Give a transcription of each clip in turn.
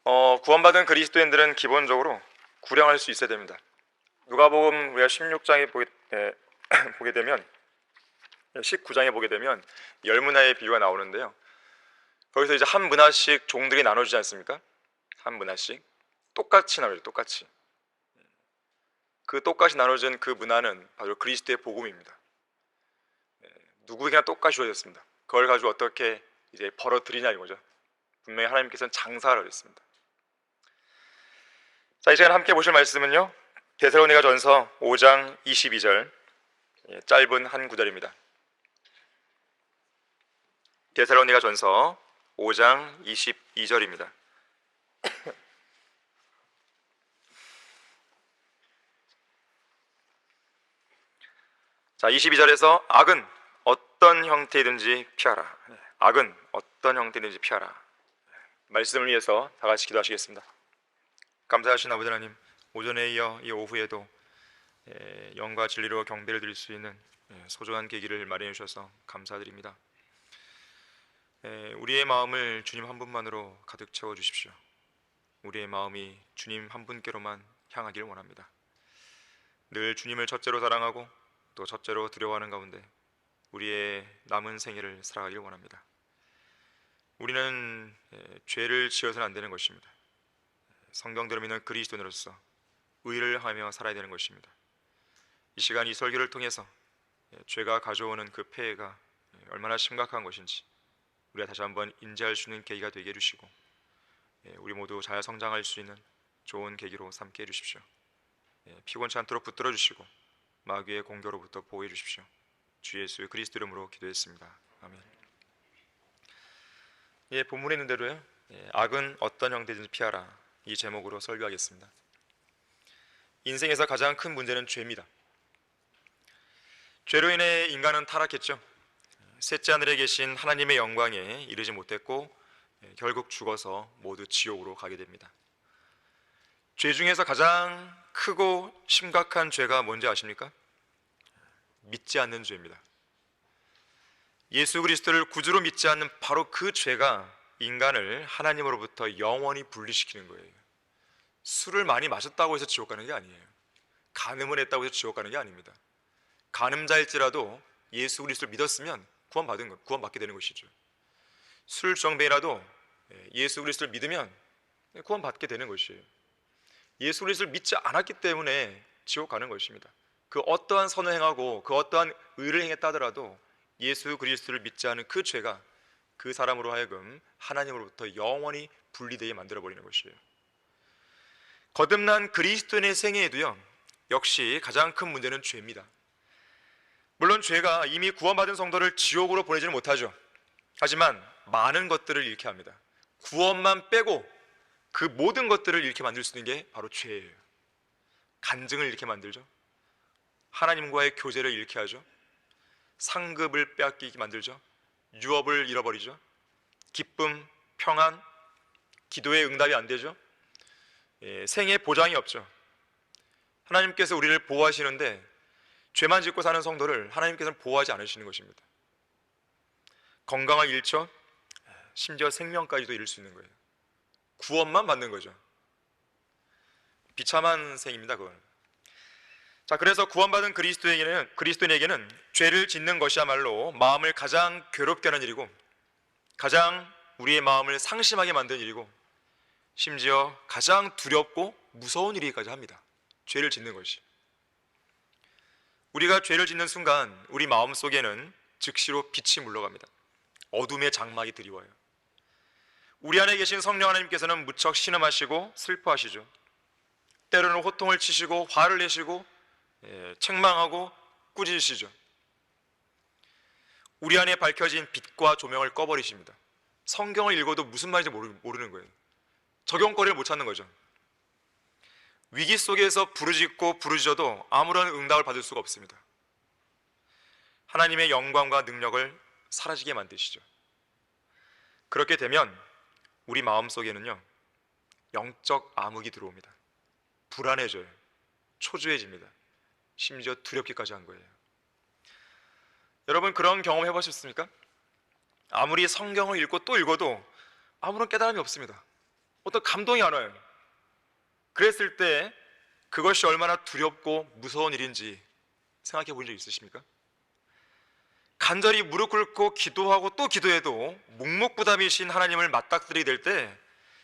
구원받은 그리스도인들은 기본적으로 구령할 수 있어야 됩니다. 누가복음 우리가 16장에 보게 되면 19장에 보게 되면 열 문화의 비유가 나오는데요. 거기서 이제 한 문화씩 종들이 나눠주지 않습니까? 한 문화씩 똑같이 나눠요. 똑같이. 그 똑같이 나눠진 그 문화는 바로 그리스도의 복음입니다. 누구에게나 똑같이 주어졌습니다. 그걸 가지고 어떻게 이제 벌어들이냐 이거죠. 분명히 하나님께서는 장사를 했습니다. 자, 이 시간 함께 보실 말씀은요, 데살로니가전서 5장 22절, 짧은 한 구절입니다. 데살로니가전서 5장 22절입니다. 자, 22절에서 악은 어떤 형태이든지 피하라. 악은 어떤 형태이든지 피하라. 말씀을 위해서 다 같이 기도하시겠습니다. 감사하신 아버지 하나님, 오전에 이어 이 오후에도 영과 진리로 경배를 드릴 수 있는 소중한 계기를 마련해 주셔서 감사드립니다. 우리의 마음을 주님 한 분만으로 가득 채워 주십시오. 우리의 마음이 주님 한 분께로만 향하길 원합니다. 늘 주님을 첫째로 사랑하고 또 첫째로 두려워하는 가운데 우리의 남은 생애를 살아가길 원합니다. 우리는 죄를 지어서는 안 되는 것입니다. 성경대로 믿는 그리스도인으로서 의를 하며 살아야 되는 것입니다. 이 시간 이 설교를 통해서 죄가 가져오는 그 폐해가 얼마나 심각한 것인지 우리가 다시 한번 인지할 수 있는 계기가 되게 해주시고, 우리 모두 잘 성장할 수 있는 좋은 계기로 삼게 해주십시오. 피곤치 않도록 붙들어 주시고 마귀의 공격으로부터 보호해 주십시오. 주 예수 그리스도 이름으로 기도했습니다. 아멘. 본문에 있는 대로요, 악은 어떤 형태든지 피하라, 이 제목으로 설교하겠습니다. 인생에서 가장 큰 문제는 죄입니다. 죄로 인해 인간은 타락했죠. 셋째 하늘에 계신 하나님의 영광에 이르지 못했고 결국 죽어서 모두 지옥으로 가게 됩니다. 죄 중에서 가장 크고 심각한 죄가 뭔지 아십니까? 믿지 않는 죄입니다. 예수 그리스도를 구주로 믿지 않는 바로 그 죄가 인간을 하나님으로부터 영원히 분리시키는 거예요. 술을 많이 마셨다고 해서 지옥 가는 게 아니에요. 간음을 했다고 해서 지옥 가는 게 아닙니다. 간음자일지라도 예수 그리스도를 믿었으면 구원받게 되는 것이죠. 술정배라도 예수 그리스도를 믿으면 구원받게 되는 것이에요. 예수 그리스도를 믿지 않았기 때문에 지옥 가는 것입니다. 그 어떠한 선을 행하고 그 어떠한 의를 행했다 하더라도 예수 그리스도를 믿지 않은 그 죄가 그 사람으로 하여금 하나님으로부터 영원히 분리되게 만들어버리는 것이에요. 거듭난 그리스도인의 생애에도요, 역시 가장 큰 문제는 죄입니다. 물론 죄가 이미 구원받은 성도를 지옥으로 보내지는 못하죠. 하지만 많은 것들을 잃게 합니다. 구원만 빼고 그 모든 것들을 잃게 만들 수 있는 게 바로 죄예요. 간증을 잃게 만들죠. 하나님과의 교제를 잃게 하죠. 상급을 빼앗기게 만들죠. 유업을 잃어버리죠. 기쁨, 평안, 기도의 응답이 안 되죠. 생애 보장이 없죠. 하나님께서 우리를 보호하시는데 죄만 짓고 사는 성도를 하나님께서는 보호하지 않으시는 것입니다. 건강을 잃죠. 심지어 생명까지도 잃을 수 있는 거예요. 구원만 받는 거죠. 비참한 생입니다, 그건. 자, 그래서 구원받은 그리스도인에게는 죄를 짓는 것이야말로 마음을 가장 괴롭게 하는 일이고, 가장 우리의 마음을 상심하게 만드는 일이고, 심지어 가장 두렵고 무서운 일이기까지 합니다. 죄를 짓는 것이. 우리가 죄를 짓는 순간 우리 마음 속에는 즉시로 빛이 물러갑니다. 어둠의 장막이 드리워요. 우리 안에 계신 성령 하나님께서는 무척 신음하시고 슬퍼하시죠. 때로는 호통을 치시고 화를 내시고 책망하고 꾸짖으시죠. 우리 안에 밝혀진 빛과 조명을 꺼버리십니다. 성경을 읽어도 무슨 말인지 모르는 거예요. 적용거리를 못 찾는 거죠. 위기 속에서 부르짖고 부르짖어도 아무런 응답을 받을 수가 없습니다. 하나님의 영광과 능력을 사라지게 만드시죠. 그렇게 되면 우리 마음속에는요, 영적 암흑이 들어옵니다. 불안해져요. 초조해집니다. 심지어 두렵기까지 한 거예요. 여러분, 그런 경험 해보셨습니까? 아무리 성경을 읽고 또 읽어도 아무런 깨달음이 없습니다. 어떤 감동이 안 와요. 그랬을 때 그것이 얼마나 두렵고 무서운 일인지 생각해 본 적 있으십니까? 간절히 무릎 꿇고 기도하고 또 기도해도 묵묵부답이신 하나님을 맞닥뜨리게 될 때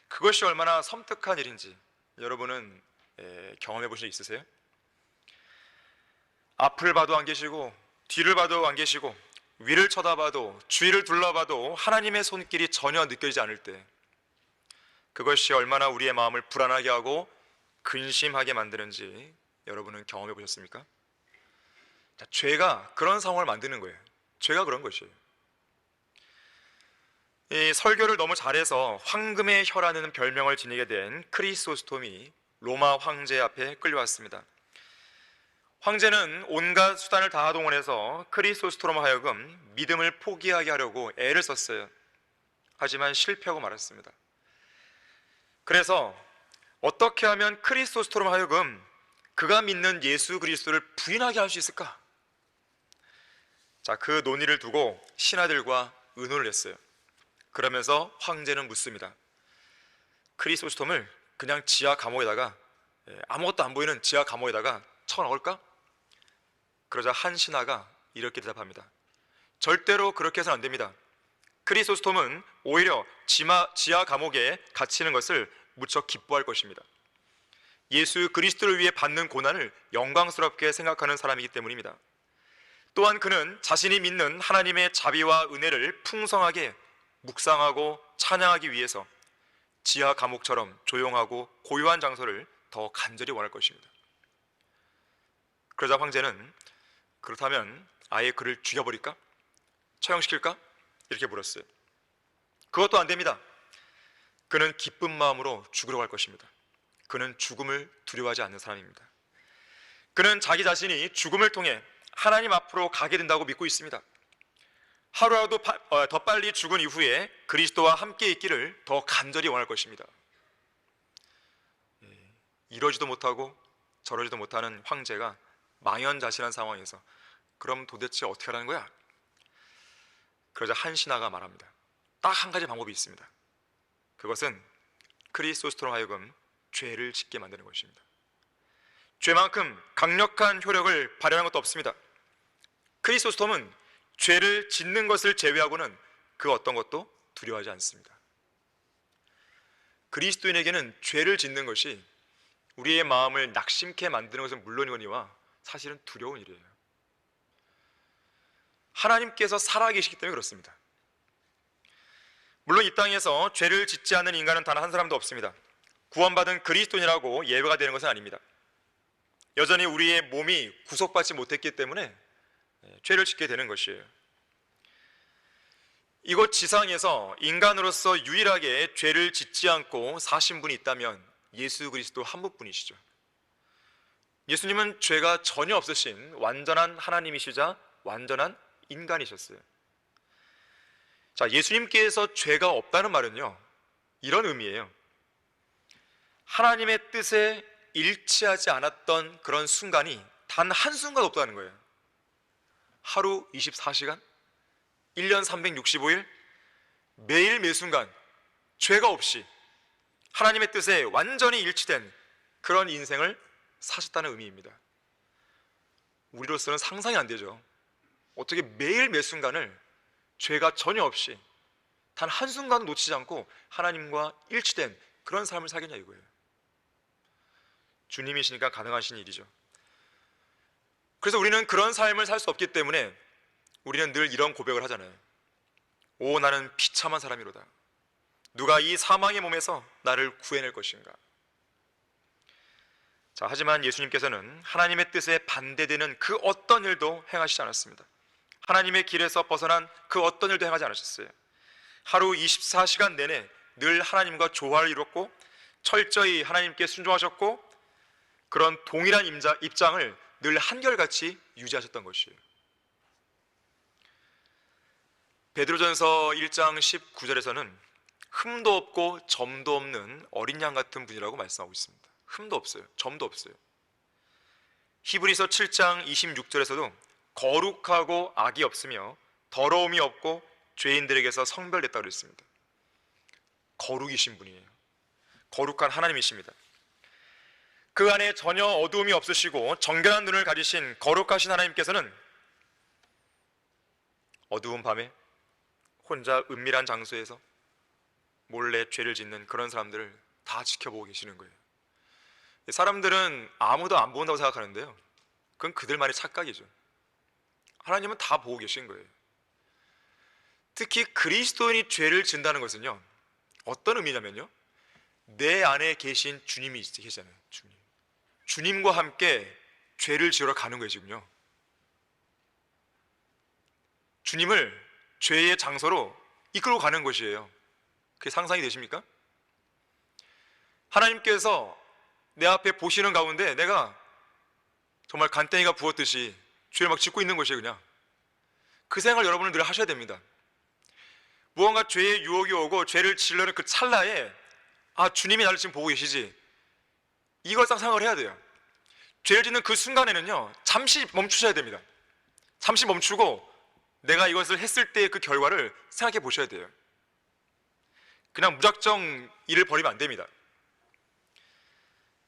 그것이 얼마나 섬뜩한 일인지 여러분은 경험해 보신 적 있으세요? 앞을 봐도 안 계시고 뒤를 봐도 안 계시고 위를 쳐다봐도 주위를 둘러봐도 하나님의 손길이 전혀 느껴지지 않을 때 그것이 얼마나 우리의 마음을 불안하게 하고 근심하게 만드는지 여러분은 경험해 보셨습니까? 자, 죄가 그런 상황을 만드는 거예요. 죄가 그런 것이에요. 이 설교를 너무 잘해서 황금의 혀라는 별명을 지니게 된 크리소스톰이 로마 황제 앞에 끌려왔습니다. 황제는 온갖 수단을 다 동원해서 크리소스톰을 하여금 믿음을 포기하게 하려고 애를 썼어요. 하지만 실패하고 말았습니다. 그래서 어떻게 하면 크리소스톰을 하여금 그가 믿는 예수 그리스도를 부인하게 할 수 있을까? 자, 그 논의를 두고 신하들과 의논을 했어요. 그러면서 황제는 묻습니다. 크리소스톰을 그냥 지하 감옥에다가 아무것도 안 보이는 지하 감옥에다가 쳐넣을까? 그러자 한 신하가 이렇게 대답합니다. 절대로 그렇게 해서는 안 됩니다. 크리소스톰은 오히려 지하 감옥에 갇히는 것을 무척 기뻐할 것입니다. 예수 그리스도를 위해 받는 고난을 영광스럽게 생각하는 사람이기 때문입니다. 또한 그는 자신이 믿는 하나님의 자비와 은혜를 풍성하게 묵상하고 찬양하기 위해서 지하 감옥처럼 조용하고 고요한 장소를 더 간절히 원할 것입니다. 그러자 황제는 그렇다면 아예 그를 죽여버릴까? 처형시킬까? 이렇게 물었어요. 그것도 안 됩니다. 그는 기쁜 마음으로 죽으러 갈 것입니다. 그는 죽음을 두려워하지 않는 사람입니다. 그는 자기 자신이 죽음을 통해 하나님 앞으로 가게 된다고 믿고 있습니다. 하루라도 더 빨리 죽은 이후에 그리스도와 함께 있기를 더 간절히 원할 것입니다. 이러지도 못하고 저러지도 못하는 황제가 망연자실한 상황에서 그럼 도대체 어떻게 하라는 거야? 그러자 한 신하가 말합니다. 딱 한 가지 방법이 있습니다. 그것은 크리소스토로 하여금 죄를 짓게 만드는 것입니다. 죄만큼 강력한 효력을 발휘하는 것도 없습니다. 크리소스톰은 죄를 짓는 것을 제외하고는 그 어떤 것도 두려워하지 않습니다. 그리스도인에게는 죄를 짓는 것이 우리의 마음을 낙심케 만드는 것은 물론이거니와 사실은 두려운 일이에요. 하나님께서 살아계시기 때문에 그렇습니다. 물론 이 땅에서 죄를 짓지 않는 인간은 단 한 사람도 없습니다. 구원받은 그리스도인이라고 예외가 되는 것은 아닙니다. 여전히 우리의 몸이 구속받지 못했기 때문에 죄를 짓게 되는 것이에요. 이곳 지상에서 인간으로서 유일하게 죄를 짓지 않고 사신 분이 있다면 예수 그리스도 한 분뿐이시죠. 예수님은 죄가 전혀 없으신 완전한 하나님이시자 완전한 인간이셨어요. 자, 예수님께서 죄가 없다는 말은요, 이런 의미예요. 하나님의 뜻에 일치하지 않았던 그런 순간이 단 한순간 없다는 거예요. 하루 24시간, 1년 365일, 매일 매순간 죄가 없이 하나님의 뜻에 완전히 일치된 그런 인생을 사셨다는 의미입니다. 우리로서는 상상이 안 되죠. 어떻게 매일 매순간을 죄가 전혀 없이 단 한순간도 놓치지 않고 하나님과 일치된 그런 삶을 살겠냐 이거예요. 주님이시니까 가능하신 일이죠. 그래서 우리는 그런 삶을 살 수 없기 때문에 우리는 늘 이런 고백을 하잖아요. 오, 나는 비참한 사람이로다. 누가 이 사망의 몸에서 나를 구해낼 것인가? 자, 하지만 예수님께서는 하나님의 뜻에 반대되는 그 어떤 일도 행하시지 않았습니다. 하나님의 길에서 벗어난 그 어떤 일도 행하지 않으셨어요. 하루 24시간 내내 늘 하나님과 조화를 이뤘고 철저히 하나님께 순종하셨고 그런 동일한 입장을 늘 한결같이 유지하셨던 것이에요. 베드로전서 1장 19절에서는 흠도 없고 점도 없는 어린 양 같은 분이라고 말씀하고 있습니다. 흠도 없어요. 점도 없어요. 히브리서 7장 26절에서도 거룩하고 악이 없으며 더러움이 없고 죄인들에게서 성별됐다고 그랬습니다. 거룩이신 분이에요. 거룩한 하나님이십니다. 그 안에 전혀 어두움이 없으시고 정결한 눈을 가지신 거룩하신 하나님께서는 어두운 밤에 혼자 은밀한 장소에서 몰래 죄를 짓는 그런 사람들을 다 지켜보고 계시는 거예요. 사람들은 아무도 안 본다고 생각하는데요, 그건 그들만의 착각이죠. 하나님은 다 보고 계신 거예요. 특히 그리스도인이 죄를 짓는다는 것은요, 어떤 의미냐면요, 내 안에 계신 주님이 계시잖아요. 주님과 함께 죄를 지으러 가는 거예요. 지금요, 주님을 죄의 장소로 이끌고 가는 것이에요. 그게 상상이 되십니까? 하나님께서 내 앞에 보시는 가운데 내가 정말 간땡이가 부었듯이 죄를 막 짓고 있는 것이에요. 그냥 그 생각을 여러분은 늘 하셔야 됩니다. 무언가 죄의 유혹이 오고 죄를 지으려는 그 찰나에 주님이 나를 지금 보고 계시지, 이걸 딱 생각을 해야 돼요. 죄를 짓는 그 순간에는요, 잠시 멈추셔야 됩니다. 잠시 멈추고 내가 이것을 했을 때의 그 결과를 생각해 보셔야 돼요. 그냥 무작정 일을 벌이면 안 됩니다.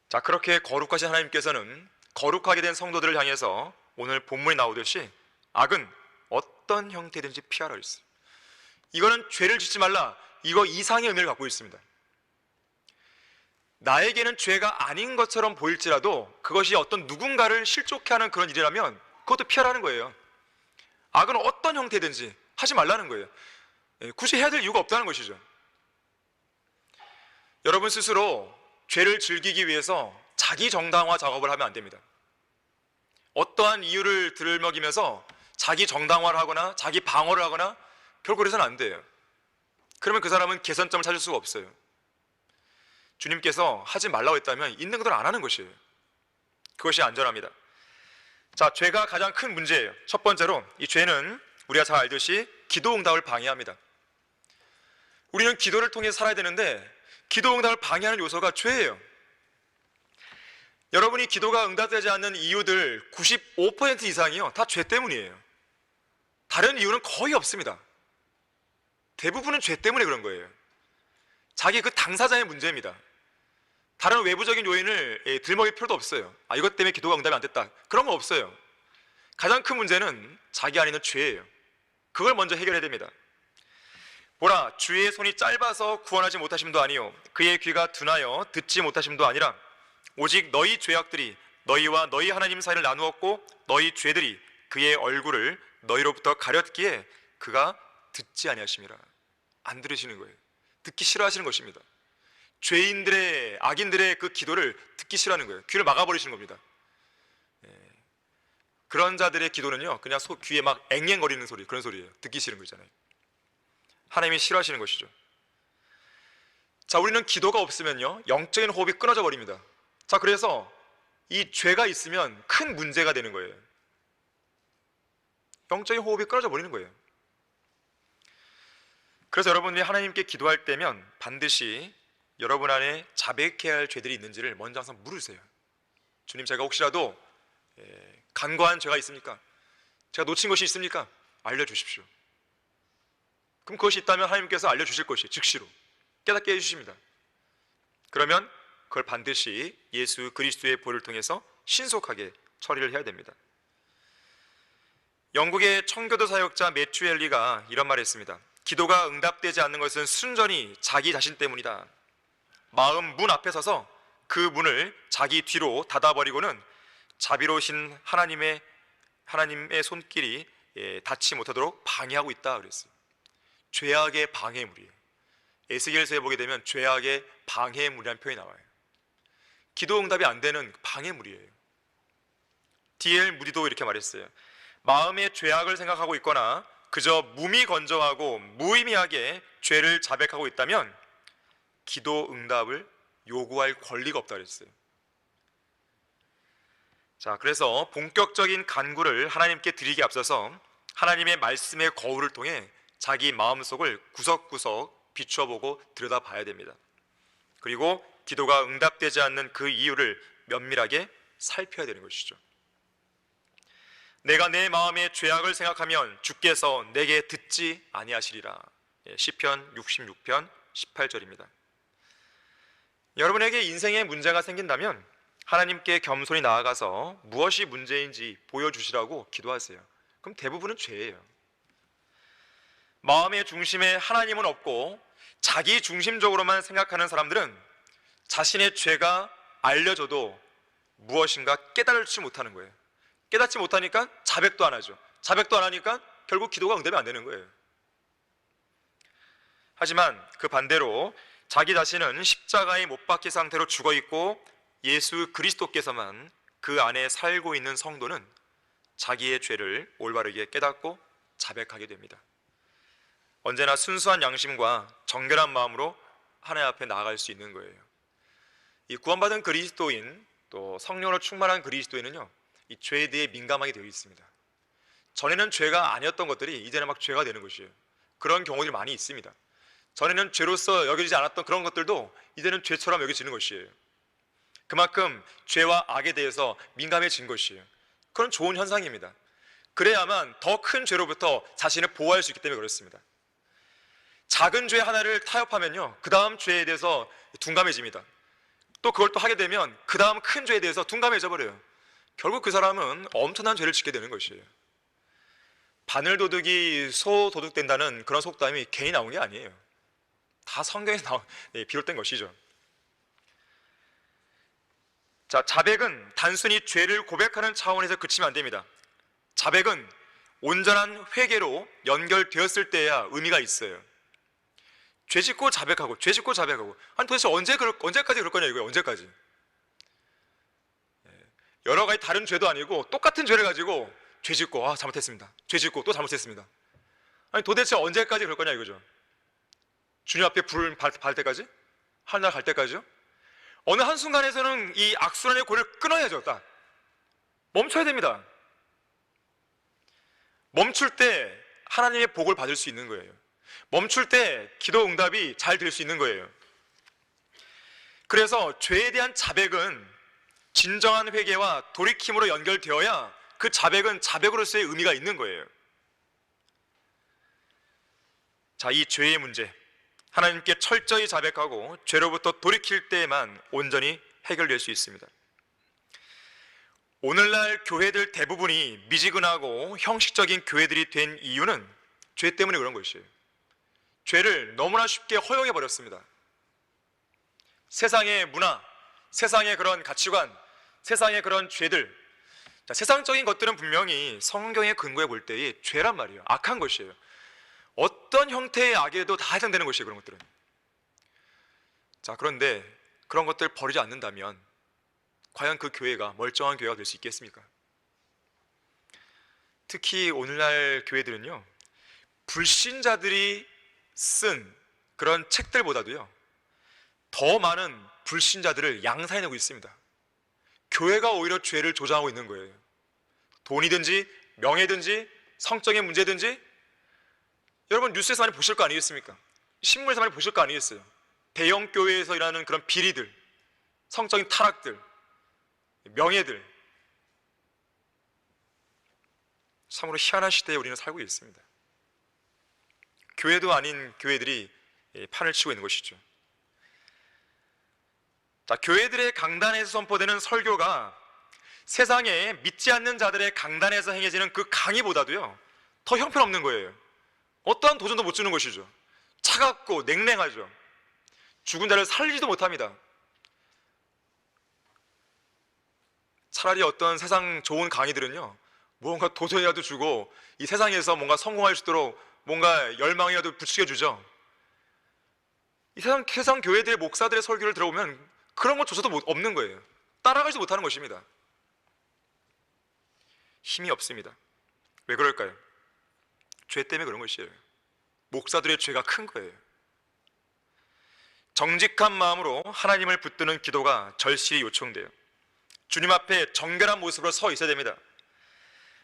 자, 그렇게 거룩하신 하나님께서는 거룩하게 된 성도들을 향해서 오늘 본문에 나오듯이 악은 어떤 형태든지 피하라 했어요. 이거는 죄를 짓지 말라, 이거 이상의 의미를 갖고 있습니다. 나에게는 죄가 아닌 것처럼 보일지라도 그것이 어떤 누군가를 실족해 하는 그런 일이라면 그것도 피하라는 거예요. 악은 어떤 형태든지 하지 말라는 거예요. 굳이 해야 될 이유가 없다는 것이죠. 여러분 스스로 죄를 즐기기 위해서 자기 정당화 작업을 하면 안 됩니다. 어떠한 이유를 들먹이면서 자기 정당화를 하거나 자기 방어를 하거나 결국 그래서는 안 돼요. 그러면 그 사람은 개선점을 찾을 수가 없어요. 주님께서 하지 말라고 했다면 있는 그대로 안 하는 것이에요. 그것이 안전합니다. 자, 죄가 가장 큰 문제예요. 첫 번째로 이 죄는 우리가 잘 알듯이 기도 응답을 방해합니다. 우리는 기도를 통해 살아야 되는데 기도 응답을 방해하는 요소가 죄예요. 여러분이 기도가 응답되지 않는 이유들 95% 이상이요, 다 죄 때문이에요. 다른 이유는 거의 없습니다. 대부분은 죄 때문에 그런 거예요. 자기 그 당사자의 문제입니다. 다른 외부적인 요인을 들먹일 필요도 없어요. 이것 때문에 기도가 응답이 안 됐다, 그런 거 없어요. 가장 큰 문제는 자기 안에 있는 죄예요. 그걸 먼저 해결해야 됩니다. 보라, 주의 손이 짧아서 구원하지 못하심도 아니요 그의 귀가 둔하여 듣지 못하심도 아니라 오직 너희 죄악들이 너희와 너희 하나님 사이를 나누었고 너희 죄들이 그의 얼굴을 너희로부터 가렸기에 그가 듣지 아니하심이라. 안 들으시는 거예요. 듣기 싫어하시는 것입니다. 죄인들의, 악인들의 그 기도를 듣기 싫어하는 거예요. 귀를 막아버리시는 겁니다. 그런 자들의 기도는요, 그냥 귀에 막 앵앵거리는 소리, 그런 소리예요. 듣기 싫은 거잖아요. 하나님이 싫어하시는 것이죠. 자, 우리는 기도가 없으면요, 영적인 호흡이 끊어져 버립니다. 자, 그래서 이 죄가 있으면 큰 문제가 되는 거예요. 영적인 호흡이 끊어져 버리는 거예요. 그래서 여러분이 하나님께 기도할 때면 반드시 여러분 안에 자백해야 할 죄들이 있는지를 먼저 항상 물으세요. 주님, 제가 혹시라도 간과한 죄가 있습니까? 제가 놓친 것이 있습니까? 알려주십시오. 그럼 그것이 있다면 하나님께서 알려주실 것이 즉시로 깨닫게 해주십니다. 그러면 그걸 반드시 예수 그리스도의 보혈을 통해서 신속하게 처리를 해야 됩니다. 영국의 청교도 사역자 매튜 헨리가 이런 말을 했습니다. 기도가 응답되지 않는 것은 순전히 자기 자신 때문이다. 마음 문 앞에 서서 그 문을 자기 뒤로 닫아버리고는 자비로우신 하나님의 손길이 닿지 못하도록 방해하고 있다 그랬어요. 죄악의 방해물이에요. 에스겔서에 보게 되면 죄악의 방해물이라는 표현이 나와요. 기도 응답이 안 되는 방해물이에요. D.L. 무디도 이렇게 말했어요. 마음의 죄악을 생각하고 있거나 그저 무미건조하고 무의미하게 죄를 자백하고 있다면 기도 응답을 요구할 권리가 없다 그랬어요. 자, 그래서 본격적인 간구를 하나님께 드리기 앞서서 하나님의 말씀의 거울을 통해 자기 마음속을 구석구석 비추어보고 들여다봐야 됩니다. 그리고 기도가 응답되지 않는 그 이유를 면밀하게 살펴야 되는 것이죠. 내가 내 마음의 죄악을 생각하면 주께서 내게 듣지 아니하시리라. 시편 66편 18절입니다. 여러분에게 인생에 문제가 생긴다면 하나님께 겸손히 나아가서 무엇이 문제인지 보여주시라고 기도하세요. 그럼 대부분은 죄예요. 마음의 중심에 하나님은 없고 자기 중심적으로만 생각하는 사람들은 자신의 죄가 알려져도 무엇인가 깨달지 못하는 거예요. 깨닫지 못하니까 자백도 안 하죠. 자백도 안 하니까 결국 기도가 응답이 안 되는 거예요. 하지만 그 반대로 자기 자신은 십자가에 못 박힌 상태로 죽어 있고 예수 그리스도께서만 그 안에 살고 있는 성도는 자기의 죄를 올바르게 깨닫고 자백하게 됩니다. 언제나 순수한 양심과 정결한 마음으로 하나님 앞에 나아갈 수 있는 거예요. 이 구원받은 그리스도인, 또 성령으로 충만한 그리스도인은요, 이 죄에 대해 민감하게 되어 있습니다. 전에는 죄가 아니었던 것들이 이제는 막 죄가 되는 것이에요. 그런 경우들이 많이 있습니다. 전에는 죄로서 여겨지지 않았던 그런 것들도 이제는 죄처럼 여겨지는 것이에요. 그만큼 죄와 악에 대해서 민감해진 것이에요. 그건 좋은 현상입니다. 그래야만 더 큰 죄로부터 자신을 보호할 수 있기 때문에 그렇습니다. 작은 죄 하나를 타협하면요, 그 다음 죄에 대해서 둔감해집니다. 또 그걸 또 하게 되면 그 다음 큰 죄에 대해서 둔감해져 버려요. 결국 그 사람은 엄청난 죄를 짓게 되는 것이에요. 바늘도둑이 소도둑된다는 그런 속담이 괜히 나온 게 아니에요. 다 성경에서 비롯된 것이죠. 자, 자백은 단순히 죄를 고백하는 차원에서 그치면 안 됩니다. 자백은 온전한 회개로 연결되었을 때야 의미가 있어요. 죄 짓고 자백하고, 죄 짓고 자백하고. 아니 도대체 언제까지 그럴 거냐 이거예요. 언제까지? 여러 가지 다른 죄도 아니고 똑같은 죄를 가지고 죄 짓고 잘못했습니다. 죄 짓고 또 잘못했습니다. 아니 도대체 언제까지 그럴 거냐 이거죠. 주님 앞에 불을 발 때까지? 하늘나라 갈 때까지요? 어느 한순간에서는 이 악순환의 고리를 끊어야죠. 딱 멈춰야 됩니다. 멈출 때 하나님의 복을 받을 수 있는 거예요. 멈출 때 기도 응답이 잘 될 수 있는 거예요. 그래서 죄에 대한 자백은 진정한 회개와 돌이킴으로 연결되어야 그 자백은 자백으로서의 의미가 있는 거예요. 자, 이 죄의 문제, 하나님께 철저히 자백하고 죄로부터 돌이킬 때에만 온전히 해결될 수 있습니다. 오늘날 교회들 대부분이 미지근하고 형식적인 교회들이 된 이유는 죄 때문에 그런 것이에요. 죄를 너무나 쉽게 허용해 버렸습니다. 세상의 문화, 세상의 그런 가치관, 세상의 그런 죄들, 자, 세상적인 것들은 분명히 성경의 근거에 볼 때의 죄란 말이에요. 악한 것이에요. 어떤 형태의 악에도 다 해당되는 것이에요. 그런 것들은. 자, 그런데 그런 것들 버리지 않는다면 과연 그 교회가 멀쩡한 교회가 될 수 있겠습니까? 특히 오늘날 교회들은요, 불신자들이 쓴 그런 책들보다도요 더 많은 불신자들을 양산해내고 있습니다. 교회가 오히려 죄를 조장하고 있는 거예요. 돈이든지 명예든지 성적인 문제든지, 여러분 뉴스에서 많이 보실 거 아니겠습니까? 신문에서 많이 보실 거 아니겠어요? 대형 교회에서 일하는 그런 비리들, 성적인 타락들, 명예들, 참으로 희한한 시대에 우리는 살고 있습니다. 교회도 아닌 교회들이 판을 치고 있는 것이죠. 자, 교회들의 강단에서 선포되는 설교가 세상에 믿지 않는 자들의 강단에서 행해지는 그 강의보다도요 더 형편없는 거예요. 어떠한 도전도 못 주는 것이죠. 차갑고 냉랭하죠. 죽은 자를 살리지도 못합니다. 차라리 어떤 세상 좋은 강의들은요 뭔가 도전이라도 주고 이 세상에서 뭔가 성공할 수 있도록 뭔가 열망이라도 부추겨주죠. 이 세상 교회들의 목사들의 설교를 들어보면 그런 것조차도 없는 거예요. 따라가지도 못하는 것입니다. 힘이 없습니다. 왜 그럴까요? 죄 때문에 그런 것이에요. 목사들의 죄가 큰 거예요. 정직한 마음으로 하나님을 붙드는 기도가 절실히 요청돼요. 주님 앞에 정결한 모습으로 서 있어야 됩니다.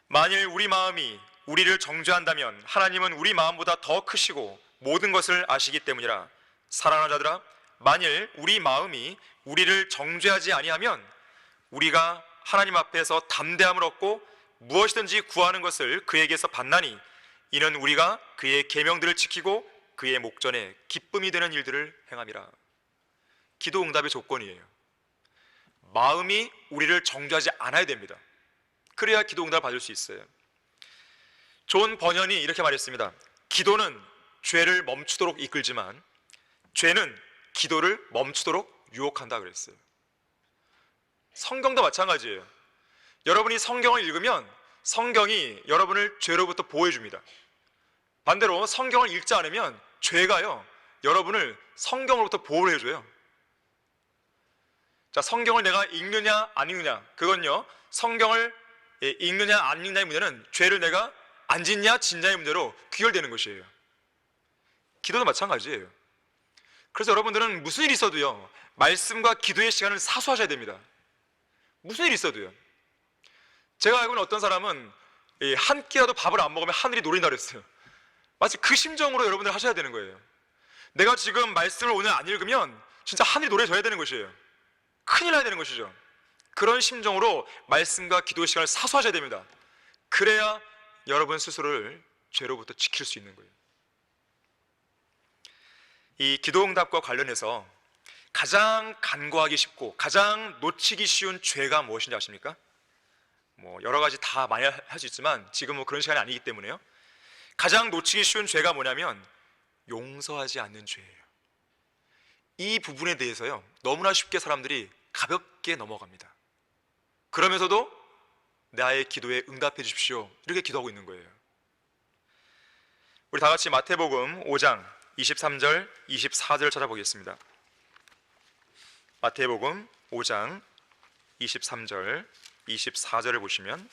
만일 우리 마음이 우리를 정죄한다면 하나님은 우리 마음보다 더 크시고 모든 것을 아시기 때문이라. 사랑하는 자들아, 만일 우리 마음이 우리를 정죄하지 아니하면 우리가 하나님 앞에서 담대함을 얻고 무엇이든지 구하는 것을 그에게서 받나니 이는 우리가 그의 계명들을 지키고 그의 목전에 기쁨이 되는 일들을 행함이라. 기도 응답의 조건이에요. 마음이 우리를 정죄하지 않아야 됩니다. 그래야 기도 응답을 받을 수 있어요. 존 버년이 이렇게 말했습니다. 기도는 죄를 멈추도록 이끌지만 죄는 기도를 멈추도록 유혹한다 그랬어요. 성경도 마찬가지예요. 여러분이 성경을 읽으면 성경이 여러분을 죄로부터 보호해 줍니다. 반대로 성경을 읽지 않으면 죄가요, 여러분을 성경으로부터 보호를 해줘요. 자, 성경을 내가 읽느냐 안 읽느냐, 그건요, 성경을 읽느냐 안 읽느냐의 문제는 죄를 내가 안 짓냐 짓냐의 문제로 귀결되는 것이에요. 기도도 마찬가지예요. 그래서 여러분들은 무슨 일이 있어도요, 말씀과 기도의 시간을 사수하셔야 됩니다. 무슨 일이 있어도요. 제가 알고 있는 어떤 사람은 한 끼라도 밥을 안 먹으면 하늘이 노린다 그랬어요. 마치 그 심정으로 여러분들 하셔야 되는 거예요. 내가 지금 말씀을 오늘 안 읽으면 진짜 하늘이 노래져야 되는 것이에요. 큰일 나야 되는 것이죠. 그런 심정으로 말씀과 기도의 시간을 사수하셔야 됩니다. 그래야 여러분 스스로를 죄로부터 지킬 수 있는 거예요. 이 기도응답과 관련해서 가장 간과하기 쉽고 가장 놓치기 쉬운 죄가 무엇인지 아십니까? 여러 가지 다 많이 할 수 있지만 지금 그런 시간이 아니기 때문에요. 가장 놓치기 쉬운 죄가 뭐냐면 용서하지 않는 죄예요. 이 부분에 대해서요, 너무나 쉽게 사람들이 가볍게 넘어갑니다. 그러면서도 나의 기도에 응답해 주십시오, 이렇게 기도하고 있는 거예요. 우리 다 같이 마태복음 5장 23절 24절을 찾아보겠습니다. 마태복음 5장 23절 24절을 보시면,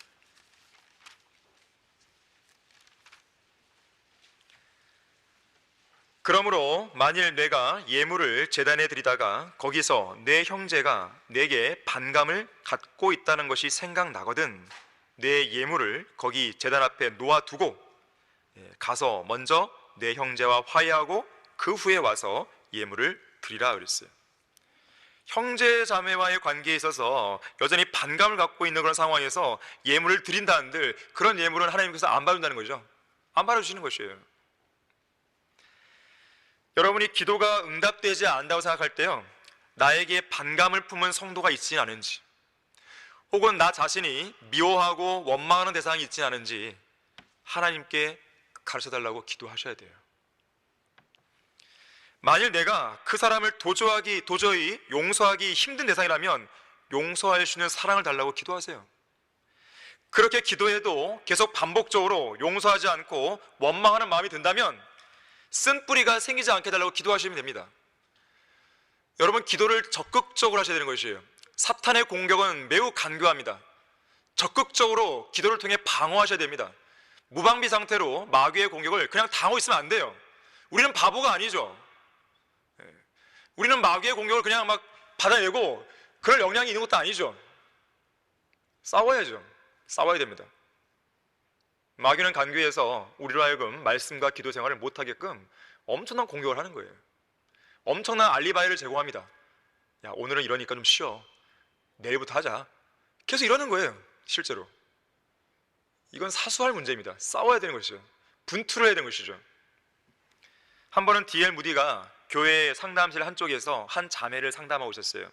그러므로 만일 내가 예물을 제단에 드리다가 거기서 내 형제가 내게 반감을 갖고 있다는 것이 생각나거든 내 예물을 거기 제단 앞에 놓아두고 가서 먼저 내 형제와 화해하고 그 후에 와서 예물을 드리라 그랬어요. 형제 자매와의 관계에 있어서 여전히 반감을 갖고 있는 그런 상황에서 예물을 드린다 한들 그런 예물은 하나님께서 안 받는다는 거죠. 안 받아주시는 것이에요. 여러분이 기도가 응답되지 않는다고 생각할 때요, 나에게 반감을 품은 성도가 있지 않은지, 혹은 나 자신이 미워하고 원망하는 대상이 있지 않은지 하나님께 가르쳐달라고 기도하셔야 돼요. 만일 내가 그 사람을 도저히 용서하기 힘든 대상이라면 용서할 수 있는 사랑을 달라고 기도하세요. 그렇게 기도해도 계속 반복적으로 용서하지 않고 원망하는 마음이 든다면 쓴뿌리가 생기지 않게 해달라고 기도하시면 됩니다. 여러분, 기도를 적극적으로 하셔야 되는 것이에요. 사탄의 공격은 매우 간교합니다. 적극적으로 기도를 통해 방어하셔야 됩니다. 무방비 상태로 마귀의 공격을 그냥 당하고 있으면 안 돼요. 우리는 바보가 아니죠. 우리는 마귀의 공격을 그냥 막 받아내고 그럴 역량이 있는 것도 아니죠. 싸워야죠. 싸워야 됩니다. 마귀는 간교해서 우리로 하여금 말씀과 기도 생활을 못하게끔 엄청난 공격을 하는 거예요. 엄청난 알리바이를 제공합니다. 야, 오늘은 이러니까 좀 쉬어, 내일부터 하자, 계속 이러는 거예요. 실제로 이건 사소할 문제입니다. 싸워야 되는 것이죠. 분투를 해야 되는 것이죠. 한 번은 D.L. 무디가 교회 상담실 한쪽에서 한 자매를 상담하고 있었어요.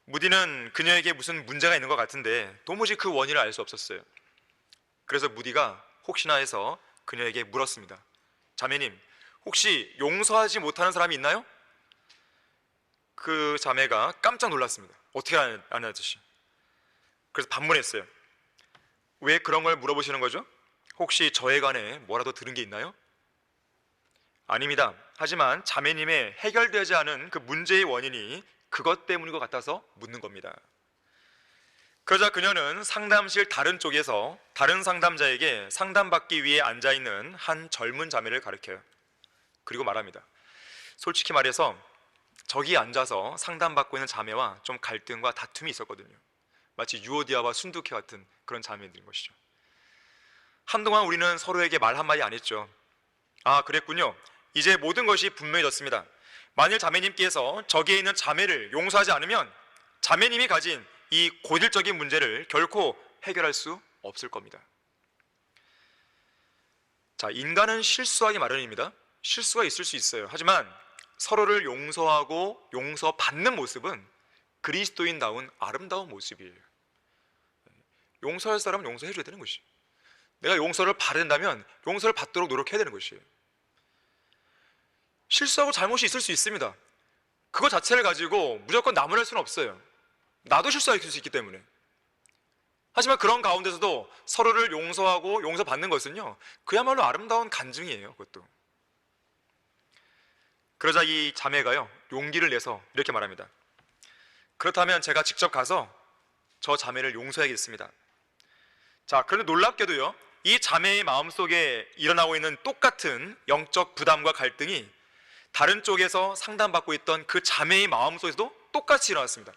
무디는 그녀에게 무슨 문제가 있는 것 같은데 도무지 그 원인을 알 수 없었어요. 그래서 무디가 혹시나 해서 그녀에게 물었습니다. 자매님, 혹시 용서하지 못하는 사람이 있나요? 그 자매가 깜짝 놀랐습니다. 어떻게 아는 아저씨? 그래서 반문했어요. 왜 그런 걸 물어보시는 거죠? 혹시 저에 관해 뭐라도 들은 게 있나요? 아닙니다. 하지만 자매님의 해결되지 않은 그 문제의 원인이 그것 때문인 것 같아서 묻는 겁니다. 그러자 그녀는 상담실 다른 쪽에서 다른 상담자에게 상담받기 위해 앉아있는 한 젊은 자매를 가리켜요. 그리고 말합니다. 솔직히 말해서 저기 앉아서 상담받고 있는 자매와 좀 갈등과 다툼이 있었거든요. 마치 유오디아와 순두케 같은 그런 자매들인 것이죠. 한동안 우리는 서로에게 말 한마디 안 했죠. 아, 그랬군요. 이제 모든 것이 분명해졌습니다. 만일 자매님께서 저기에 있는 자매를 용서하지 않으면 자매님이 가진 이 고질적인 문제를 결코 해결할 수 없을 겁니다. 자, 인간은 실수하기 마련입니다. 실수가 있을 수 있어요. 하지만 서로를 용서하고 용서받는 모습은 그리스도인다운 아름다운 모습이에요. 용서할 사람은 용서해줘야 되는 것이에요. 내가 용서를 받아야 된다면 용서를 받도록 노력해야 되는 것이에요. 실수하고 잘못이 있을 수 있습니다. 그거 자체를 가지고 무조건 나무랄 수는 없어요. 나도 실수할 수 있기 때문에. 하지만 그런 가운데서도 서로를 용서하고 용서받는 것은요, 그야말로 아름다운 간증이에요. 그것도. 그러자 이 자매가요, 용기를 내서 이렇게 말합니다. 그렇다면 제가 직접 가서 저 자매를 용서해야겠습니다. 자, 그런데 놀랍게도요, 이 자매의 마음속에 일어나고 있는 똑같은 영적 부담과 갈등이 다른 쪽에서 상담받고 있던 그 자매의 마음속에서도 똑같이 일어났습니다.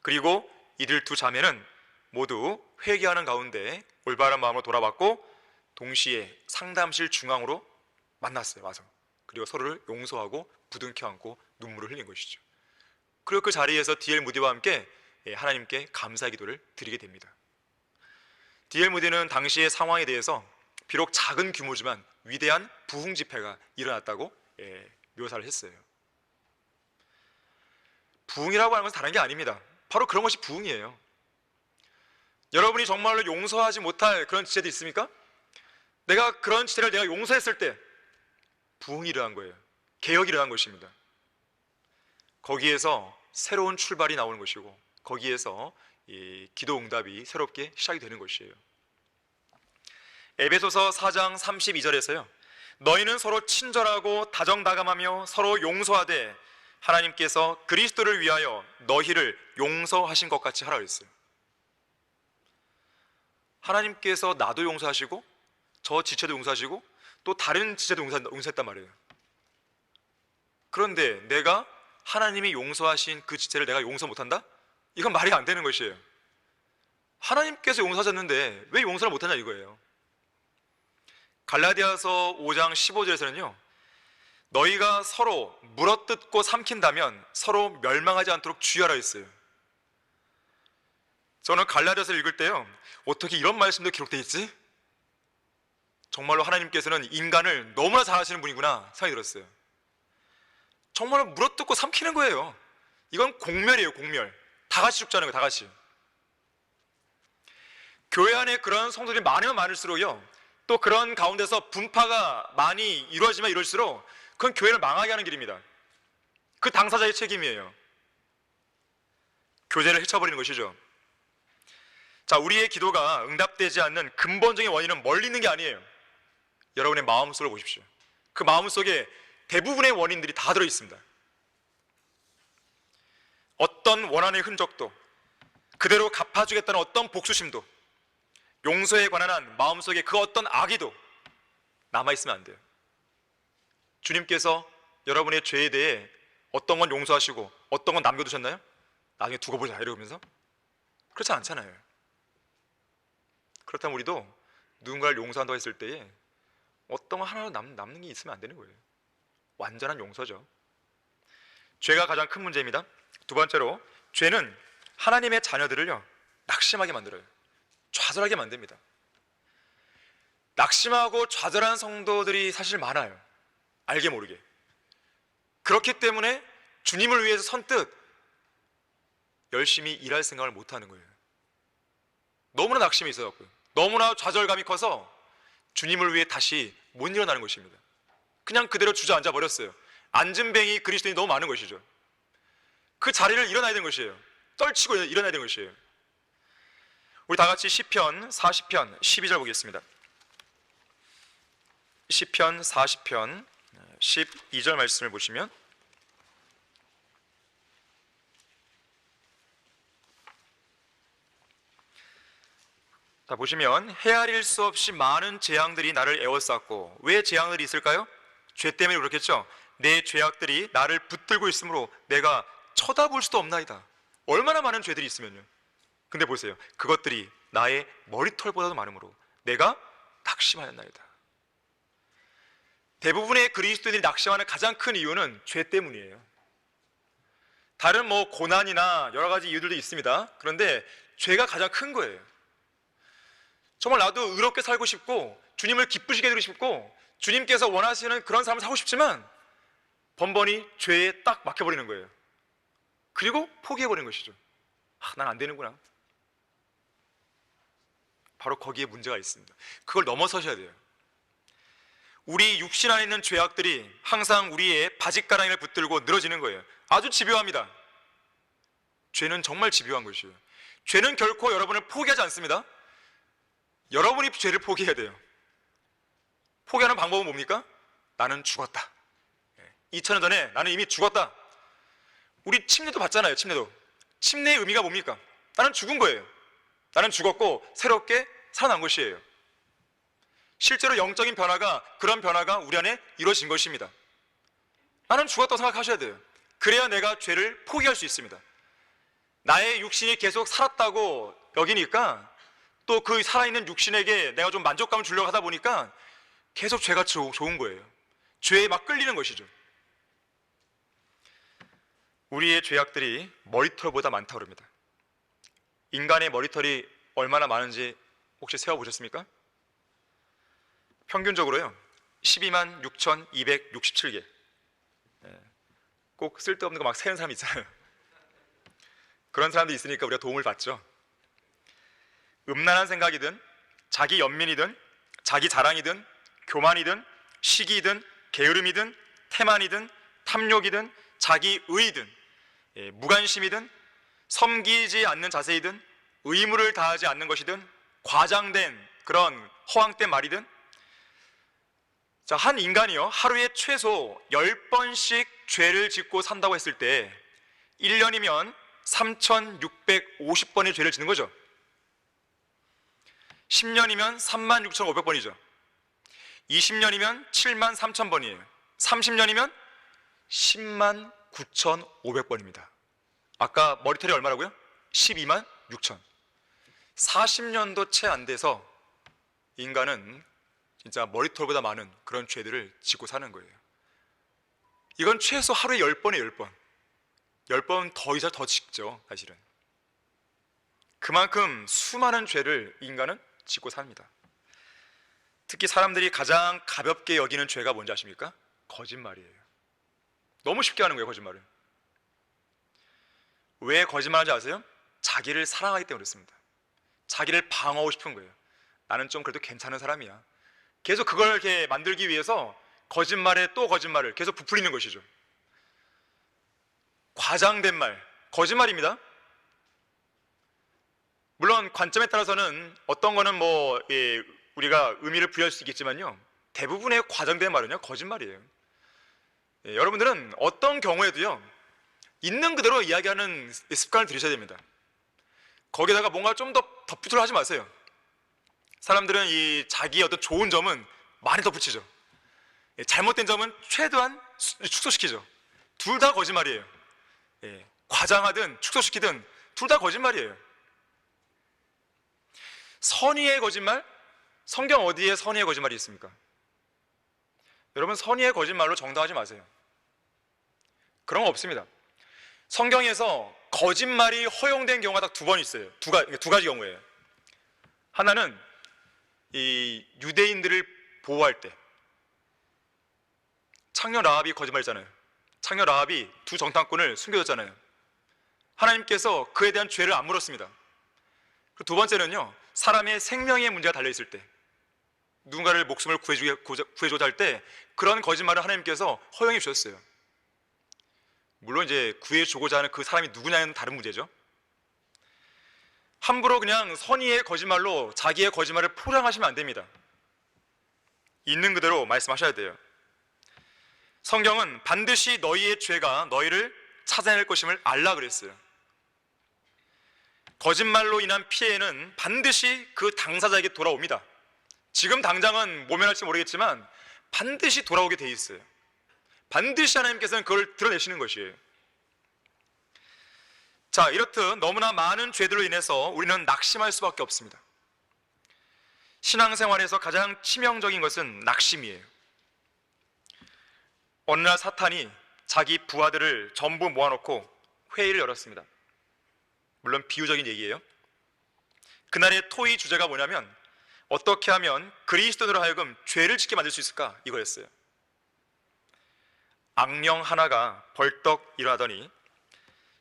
그리고 이들 두 자매는 모두 회개하는 가운데 올바른 마음으로 돌아왔고 동시에 상담실 중앙으로 만났어요. 와서. 그리고 서로를 용서하고 부둥켜 안고 눈물을 흘린 것이죠. 그리고 그 자리에서 D.L. 무디와 함께 하나님께 감사의 기도를 드리게 됩니다. D.L. 무디는 당시의 상황에 대해서 비록 작은 규모지만 위대한 부흥 집회가 일어났다고 묘사를 했어요. 부흥이라고 하는 것은 다른 게 아닙니다. 바로 그런 것이 부흥이에요. 여러분이 정말로 용서하지 못할 그런 지체도 있습니까? 내가 그런 지체를 내가 용서했을 때 부흥이 일어난 거예요. 개혁이 일어난 것입니다. 거기에서 새로운 출발이 나오는 것이고 거기에서 이 기도 응답이 새롭게 시작이 되는 것이에요. 에베소서 4장 32절에서요, 너희는 서로 친절하고 다정다감하며 서로 용서하되 하나님께서 그리스도를 위하여 너희를 용서하신 것 같이 하라 그랬어요. 하나님께서 나도 용서하시고 저 지체도 용서하시고 또 다른 지체도 용서했단 말이에요. 그런데 내가 하나님이 용서하신 그 지체를 내가 용서 못한다? 이건 말이 안 되는 것이에요. 하나님께서 용서하셨는데 왜 용서를 못하냐 이거예요. 갈라디아서 5장 15절에서는요, 너희가 서로 물어뜯고 삼킨다면 서로 멸망하지 않도록 주의하라 했어요. 저는 갈라디아서를 읽을 때요, 어떻게 이런 말씀도 기록되어 있지? 정말로 하나님께서는 인간을 너무나 잘 아시는 분이구나 생각이 들었어요. 정말로 물어뜯고 삼키는 거예요. 이건 공멸이에요. 공멸. 다 같이 죽자는 거예요. 다 같이. 교회 안에 그런 성도들이 많으면 많을수록요, 또 그런 가운데서 분파가 많이 이루어지면 이럴수록 그건 교회를 망하게 하는 길입니다. 그 당사자의 책임이에요. 교제를 해쳐버리는 것이죠. 자, 우리의 기도가 응답되지 않는 근본적인 원인은 멀리 있는 게 아니에요. 여러분의 마음속을 보십시오. 그 마음속에 대부분의 원인들이 다 들어있습니다. 어떤 원한의 흔적도, 그대로 갚아주겠다는 어떤 복수심도, 용서에 관한 한 마음속에 그 어떤 악의도 남아있으면 안 돼요. 주님께서 여러분의 죄에 대해 어떤 건 용서하시고 어떤 건 남겨두셨나요? 나중에 두고 보자 이러면서? 그렇지 않잖아요. 그렇다면 우리도 누군가를 용서한다고 했을 때에 어떤 거 하나 남는 게 있으면 안 되는 거예요. 완전한 용서죠. 죄가 가장 큰 문제입니다. 두 번째로, 죄는 하나님의 자녀들을요, 낙심하게 만들어요. 좌절하게 만듭니다. 낙심하고 좌절한 성도들이 사실 많아요. 알게 모르게. 그렇기 때문에 주님을 위해서 선뜻 열심히 일할 생각을 못하는 거예요. 너무나 낙심이 있어갖고요, 너무나 좌절감이 커서 주님을 위해 다시 못 일어나는 것입니다. 그냥 그대로 주저앉아 버렸어요. 앉은 뱅이 그리스도인이 너무 많은 것이죠. 그 자리를 일어나야 되는 것이에요. 떨치고 일어나야 되는 것이에요. 우리 다 같이 시편 40편 12절 보겠습니다. 시편 40편 12절 말씀을 보시면, 자, 보시면 헤아릴 수 없이 많은 재앙들이 나를 에워쌌고, 왜 재앙들이 있을까요? 죄 때문에 그렇겠죠. 내 죄악들이 나를 붙들고 있으므로 내가 쳐다볼 수도 없나이다. 얼마나 많은 죄들이 있으면요. 근데 보세요, 그것들이 나의 머리털보다도 많으므로 내가 낙심하였나이다. 대부분의 그리스도인들이 낙심하는 가장 큰 이유는 죄 때문이에요. 다른 고난이나 여러 가지 이유들도 있습니다. 그런데 죄가 가장 큰 거예요. 정말 나도 의롭게 살고 싶고 주님을 기쁘시게 해드리고 싶고 주님께서 원하시는 그런 삶을 살고 싶지만 번번이 죄에 딱 막혀버리는 거예요. 그리고 포기해버리는 것이죠. 난 안 되는구나. 바로 거기에 문제가 있습니다. 그걸 넘어서셔야 돼요. 우리 육신 안에 있는 죄악들이 항상 우리의 바짓가랑이를 붙들고 늘어지는 거예요. 아주 집요합니다. 죄는 정말 집요한 것이에요. 죄는 결코 여러분을 포기하지 않습니다. 여러분이 죄를 포기해야 돼요. 포기하는 방법은 뭡니까? 나는 죽었다. 2000년 전에 나는 이미 죽었다. 우리 침례도 받잖아요. 침례의 의미가 뭡니까? 나는 죽은 거예요. 나는 죽었고 새롭게 살아난 것이에요. 실제로 영적인 변화가, 그런 변화가 우리 안에 이루어진 것입니다. 나는 죽었다고 생각하셔야 돼요. 그래야 내가 죄를 포기할 수 있습니다. 나의 육신이 계속 살았다고 여기니까 또 그 살아있는 육신에게 내가 좀 만족감을 주려고 하다 보니까 계속 죄가 좋은 거예요. 죄에 막 끌리는 것이죠. 우리의 죄악들이 머리털보다 많다고 합니다. 인간의 머리털이 얼마나 많은지 혹시 세어보셨습니까? 평균적으로요 12만 6,267개. 꼭 쓸데없는 거 막 세는 사람이 있잖아요. 그런 사람들이 있으니까 우리가 도움을 받죠. 음란한 생각이든 자기 연민이든 자기 자랑이든 교만이든 시기이든 게으름이든 태만이든 탐욕이든 자기 의이든 무관심이든 섬기지 않는 자세이든 의무를 다하지 않는 것이든 과장된 그런 허황된 말이든, 자, 한 인간이요 하루에 최소 10번씩 죄를 짓고 산다고 했을 때 1년이면 3,650번의 죄를 짓는 거죠. 10년이면 36,500번이죠. 20년이면 73,000번이에요. 30년이면 109,500번입니다. 아까 머리털이 얼마라고요? 12만 6천. 40년도 채 안 돼서 인간은 진짜 머리털보다 많은 그런 죄들을 짓고 사는 거예요. 이건 최소 하루에 10번에 10번. 10번 더 이상 더 짓죠, 사실은. 그만큼 수많은 죄를 인간은 짓고 삽니다. 특히 사람들이 가장 가볍게 여기는 죄가 뭔지 아십니까? 거짓말이에요. 너무 쉽게 하는 거예요, 거짓말을. 왜 거짓말하는지 아세요? 자기를 사랑하기 때문에 그렇습니다. 자기를 방어하고 싶은 거예요. 나는 좀 그래도 괜찮은 사람이야. 계속 그걸 이렇게 만들기 위해서 거짓말에 또 거짓말을 계속 부풀리는 것이죠. 과장된 말, 거짓말입니다. 물론 관점에 따라서는 어떤 거는 우리가 의미를 부여할 수 있겠지만요, 대부분의 과장된 말은요 거짓말이에요. 여러분들은 어떤 경우에도요 있는 그대로 이야기하는 습관을 들이셔야 됩니다. 거기다가 뭔가 좀 더 덧붙이려 하지 마세요. 사람들은 이 자기의 어떤 좋은 점은 많이 덧붙이죠. 잘못된 점은 최대한 축소시키죠. 둘 다 거짓말이에요. 과장하든 축소시키든 둘 다 거짓말이에요. 선의의 거짓말? 성경 어디에 선의의 거짓말이 있습니까? 여러분, 선의의 거짓말로 정당하지 마세요. 그런 거 없습니다. 성경에서 거짓말이 허용된 경우가 딱 두 번 있어요. 두 가지 경우예요. 하나는 이 유대인들을 보호할 때, 창녀 라합이 거짓말했잖아요. 창녀 라합이 두 정탐꾼을 숨겨줬잖아요. 하나님께서 그에 대한 죄를 안 물었습니다. 두 번째는요, 사람의 생명의 문제가 달려있을 때, 누군가를 목숨을 구해주고자 할 때 그런 거짓말을 하나님께서 허용해 주셨어요. 물론 이제 구해주고자 하는 그 사람이 누구냐는 다른 문제죠. 함부로 그냥 선의의 거짓말로 자기의 거짓말을 포장하시면 안 됩니다. 있는 그대로 말씀하셔야 돼요. 성경은 반드시 너희의 죄가 너희를 찾아낼 것임을 알라 그랬어요. 거짓말로 인한 피해는 반드시 그 당사자에게 돌아옵니다. 지금 당장은 모면할지 모르겠지만 반드시 돌아오게 돼 있어요. 반드시 하나님께서는 그걸 드러내시는 것이에요. 자, 이렇듯 너무나 많은 죄들로 인해서 우리는 낙심할 수밖에 없습니다. 신앙생활에서 가장 치명적인 것은 낙심이에요. 어느 날 사탄이 자기 부하들을 전부 모아놓고 회의를 열었습니다. 물론 비유적인 얘기예요. 그날의 토의 주제가 뭐냐면, 어떻게 하면 그리스도인으로 하여금 죄를 짓게 만들 수 있을까, 이거였어요. 악령 하나가 벌떡 일어나더니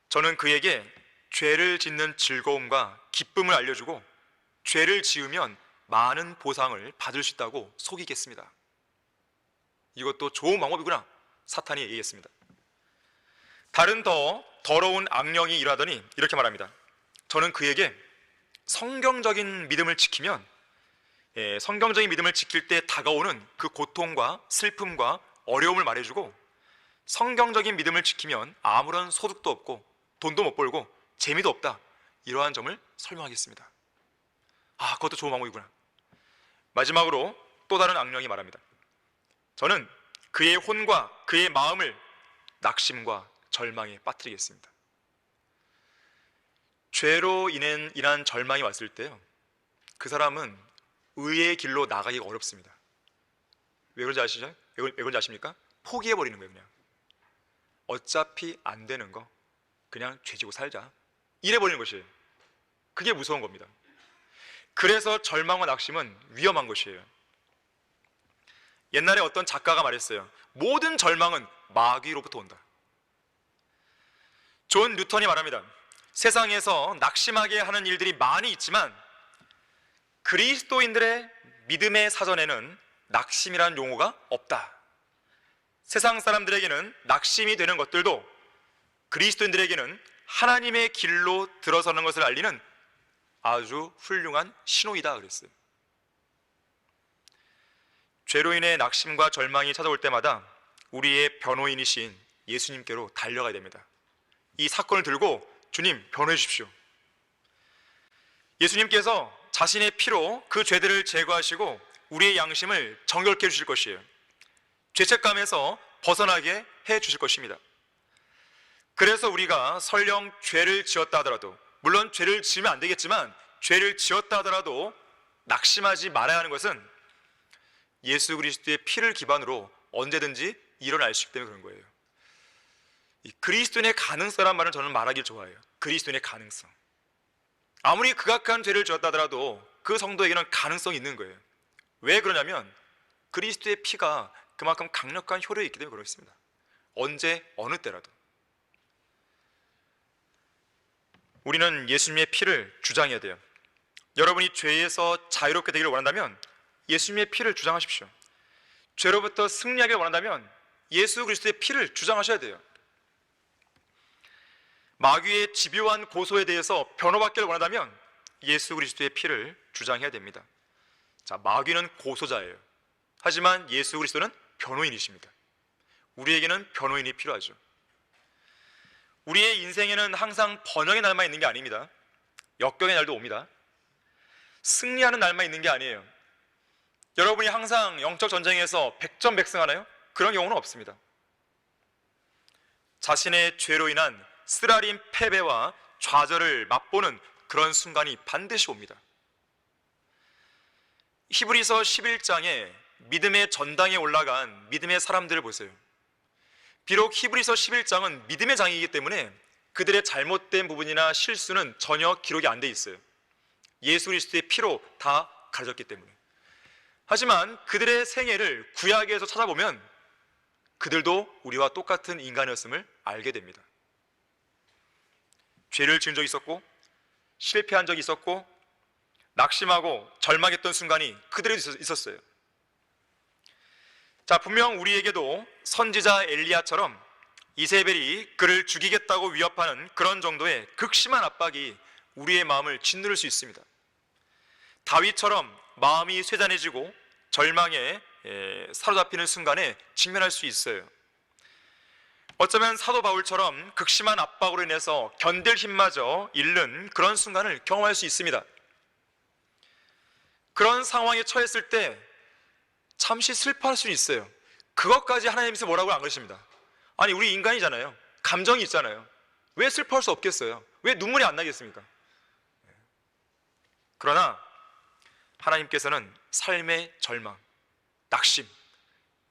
저는 그에게 죄를 짓는 즐거움과 기쁨을 알려주고 죄를 지으면 많은 보상을 받을 수 있다고 속이겠습니다. 이것도 좋은 방법이구나, 사탄이 얘기했습니다. 다른 더 더러운 악령이 일어나더니 이렇게 말합니다. 저는 그에게 성경적인 믿음을 지키면, 성경적인 믿음을 지킬 때 다가오는 그 고통과 슬픔과 어려움을 말해주고, 성경적인 믿음을 지키면 아무런 소득도 없고 돈도 못 벌고 재미도 없다, 이러한 점을 설명하겠습니다. 아, 그것도 좋은 방법이구나. 마지막으로 또 다른 악령이 말합니다. 저는 그의 혼과 그의 마음을 낙심과 절망에 빠뜨리겠습니다. 죄로 인한 절망이 왔을 때요, 그 사람은 의의 길로 나가기가 어렵습니다. 왜 그런지 아시죠? 왜 그런지 아십니까? 포기해버리는 거예요. 그냥 어차피 안 되는 거 그냥 죄지고 살자, 이래버리는 것이에요. 그게 무서운 겁니다. 그래서 절망과 낙심은 위험한 것이에요. 옛날에 어떤 작가가 말했어요. 모든 절망은 마귀로부터 온다. 존 뉴턴이 말합니다. 세상에서 낙심하게 하는 일들이 많이 있지만 그리스도인들의 믿음의 사전에는 낙심이라는 용어가 없다. 세상 사람들에게는 낙심이 되는 것들도 그리스도인들에게는 하나님의 길로 들어서는 것을 알리는 아주 훌륭한 신호이다 그랬어요. 죄로 인해 낙심과 절망이 찾아올 때마다 우리의 변호인이신 예수님께로 달려가야 됩니다. 이 사건을 들고 주님, 변호해 주십시오. 예수님께서 자신의 피로 그 죄들을 제거하시고 우리의 양심을 정결케 해주실 것이에요. 죄책감에서 벗어나게 해 주실 것입니다. 그래서 우리가 설령 죄를 지었다 하더라도, 물론 죄를 지으면 안 되겠지만 죄를 지었다 하더라도 낙심하지 말아야 하는 것은 예수 그리스도의 피를 기반으로 언제든지 일어날 수 있기 때문에 그런 거예요. 이 그리스도인의 가능성이라는 말을 저는 말하길 좋아해요. 그리스도인의 가능성. 아무리 극악한 죄를 지었다 하더라도 그 성도에게는 가능성이 있는 거예요. 왜 그러냐면 그리스도의 피가 그만큼 강력한 효력이 있기 때문에 그렇습니다. 언제 어느 때라도 우리는 예수님의 피를 주장해야 돼요. 여러분이 죄에서 자유롭게 되기를 원한다면 예수님의 피를 주장하십시오. 죄로부터 승리하기를 원한다면 예수 그리스도의 피를 주장하셔야 돼요. 마귀의 집요한 고소에 대해서 변호받기를 원한다면 예수 그리스도의 피를 주장해야 됩니다. 자, 마귀는 고소자예요. 하지만 예수 그리스도는 변호인이십니다. 우리에게는 변호인이 필요하죠. 우리의 인생에는 항상 번영의 날만 있는 게 아닙니다. 역경의 날도 옵니다. 승리하는 날만 있는 게 아니에요. 여러분이 항상 영적 전쟁에서 백전백승하나요? 그런 경우는 없습니다. 자신의 죄로 인한 쓰라린 패배와 좌절을 맛보는 그런 순간이 반드시 옵니다. 히브리서 11장에 믿음의 전당에 올라간 믿음의 사람들을 보세요. 비록 히브리서 11장은 믿음의 장이기 때문에 그들의 잘못된 부분이나 실수는 전혀 기록이 안 돼 있어요. 예수 그리스도의 피로 다 가려졌기 때문에. 하지만 그들의 생애를 구약에서 찾아보면 그들도 우리와 똑같은 인간이었음을 알게 됩니다. 죄를 지은 적이 있었고 실패한 적이 있었고 낙심하고 절망했던 순간이 그들에게 있었어요. 자, 분명 우리에게도 선지자 엘리야처럼 이세벨이 그를 죽이겠다고 위협하는 그런 정도의 극심한 압박이 우리의 마음을 짓누를 수 있습니다. 다윗처럼 마음이 쇠잔해지고 절망에 사로잡히는 순간에 직면할 수 있어요. 어쩌면 사도 바울처럼 극심한 압박으로 인해서 견딜 힘마저 잃는 그런 순간을 경험할 수 있습니다. 그런 상황에 처했을 때 잠시 슬퍼할 수는 있어요. 그것까지 하나님께서 뭐라고 안 그러십니다. 아니, 우리 인간이잖아요. 감정이 있잖아요. 왜 슬퍼할 수 없겠어요? 왜 눈물이 안 나겠습니까? 그러나 하나님께서는 삶의 절망, 낙심,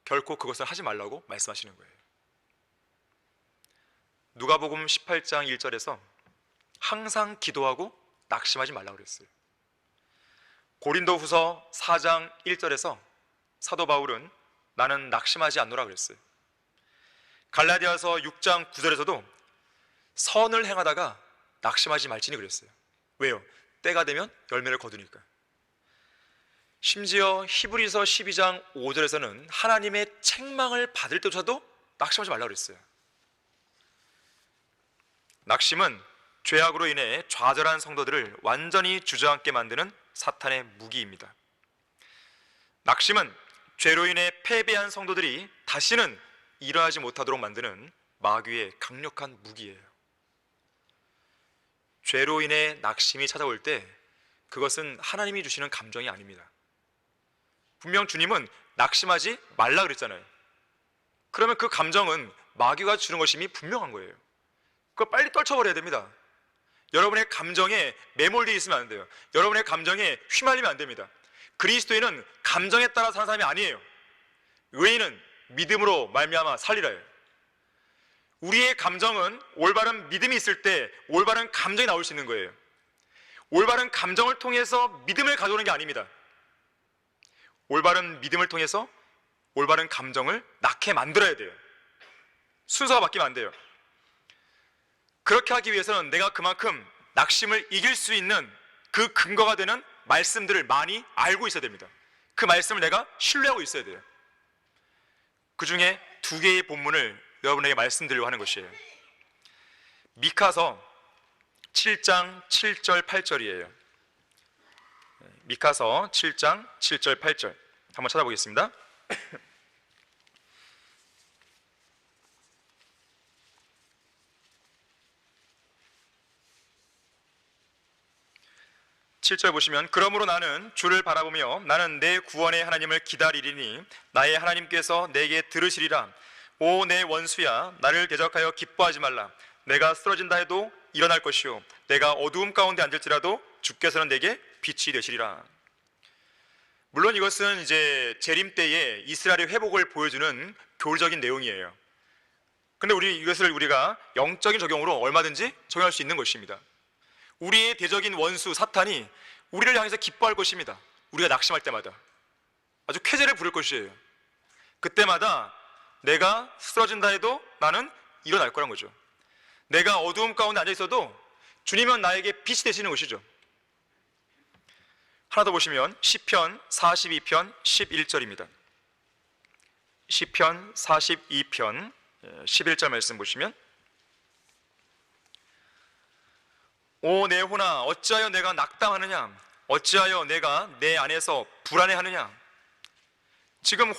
결코 그것을 하지 말라고 말씀하시는 거예요. 누가복음 18장 1절에서 항상 기도하고 낙심하지 말라고 그랬어요. 고린도후서 4장 1절에서 사도 바울은 나는 낙심하지 않노라 그랬어요. 갈라디아서 6장 9절에서도 선을 행하다가 낙심하지 말지니 그랬어요. 왜요? 때가 되면 열매를 거두니까. 심지어 히브리서 12장 5절에서는 하나님의 책망을 받을 때조차도 낙심하지 말라고 그랬어요. 낙심은 죄악으로 인해 좌절한 성도들을 완전히 주저앉게 만드는 사탄의 무기입니다. 낙심은 죄로 인해 패배한 성도들이 다시는 일어나지 못하도록 만드는 마귀의 강력한 무기예요. 죄로 인해 낙심이 찾아올 때 그것은 하나님이 주시는 감정이 아닙니다. 분명 주님은 낙심하지 말라 그랬잖아요. 그러면 그 감정은 마귀가 주는 것임이 분명한 거예요. 그걸 빨리 떨쳐버려야 됩니다. 여러분의 감정에 매몰되어 있으면 안 돼요. 여러분의 감정에 휘말리면 안 됩니다. 그리스도인은 감정에 따라 사는 사람이 아니에요. 의인은 믿음으로 말미암아 살리라요. 우리의 감정은 올바른 믿음이 있을 때 올바른 감정이 나올 수 있는 거예요. 올바른 감정을 통해서 믿음을 가져오는 게 아닙니다. 올바른 믿음을 통해서 올바른 감정을 낳게 만들어야 돼요. 순서가 바뀌면 안 돼요. 그렇게 하기 위해서는 내가 그만큼 낙심을 이길 수 있는 그 근거가 되는 말씀들을 많이 알고 있어야 됩니다. 그 말씀을 내가 신뢰하고 있어야 돼요. 그 중에 두 개의 본문을 여러분에게 말씀드리려고 하는 것이에요. 미카서 7장 7절 8절이에요. 미카서 7장 7절 8절 한번 찾아보겠습니다. 7절 보시면 그러므로 나는 주를 바라보며 나는 내 구원의 하나님을 기다리리니 나의 하나님께서 내게 들으시리라. 오 내 원수야 나를 대적하여 기뻐하지 말라. 내가 쓰러진다 해도 일어날 것이요 내가 어두움 가운데 앉을지라도 주께서는 내게 빛이 되시리라. 물론 이것은 이제 재림 때에 이스라엘의 회복을 보여주는 교리적인 내용이에요. 근데 이것을 우리가 영적인 적용으로 얼마든지 적용할 수 있는 것입니다. 우리의 대적인 원수 사탄이 우리를 향해서 기뻐할 것입니다. 우리가 낙심할 때마다 아주 쾌재를 부를 것이에요. 그때마다 내가 쓰러진다 해도 나는 일어날 거란 거죠. 내가 어두움 가운데 앉아 있어도 주님은 나에게 빛이 되시는 것이죠. 하나 더 보시면 시편 42편 11절입니다. 시편 42편 11절 말씀 보시면 오 내 혼아 어찌하여 내가 낙담하느냐 어찌하여 내가 내 안에서 불안해하느냐. 지금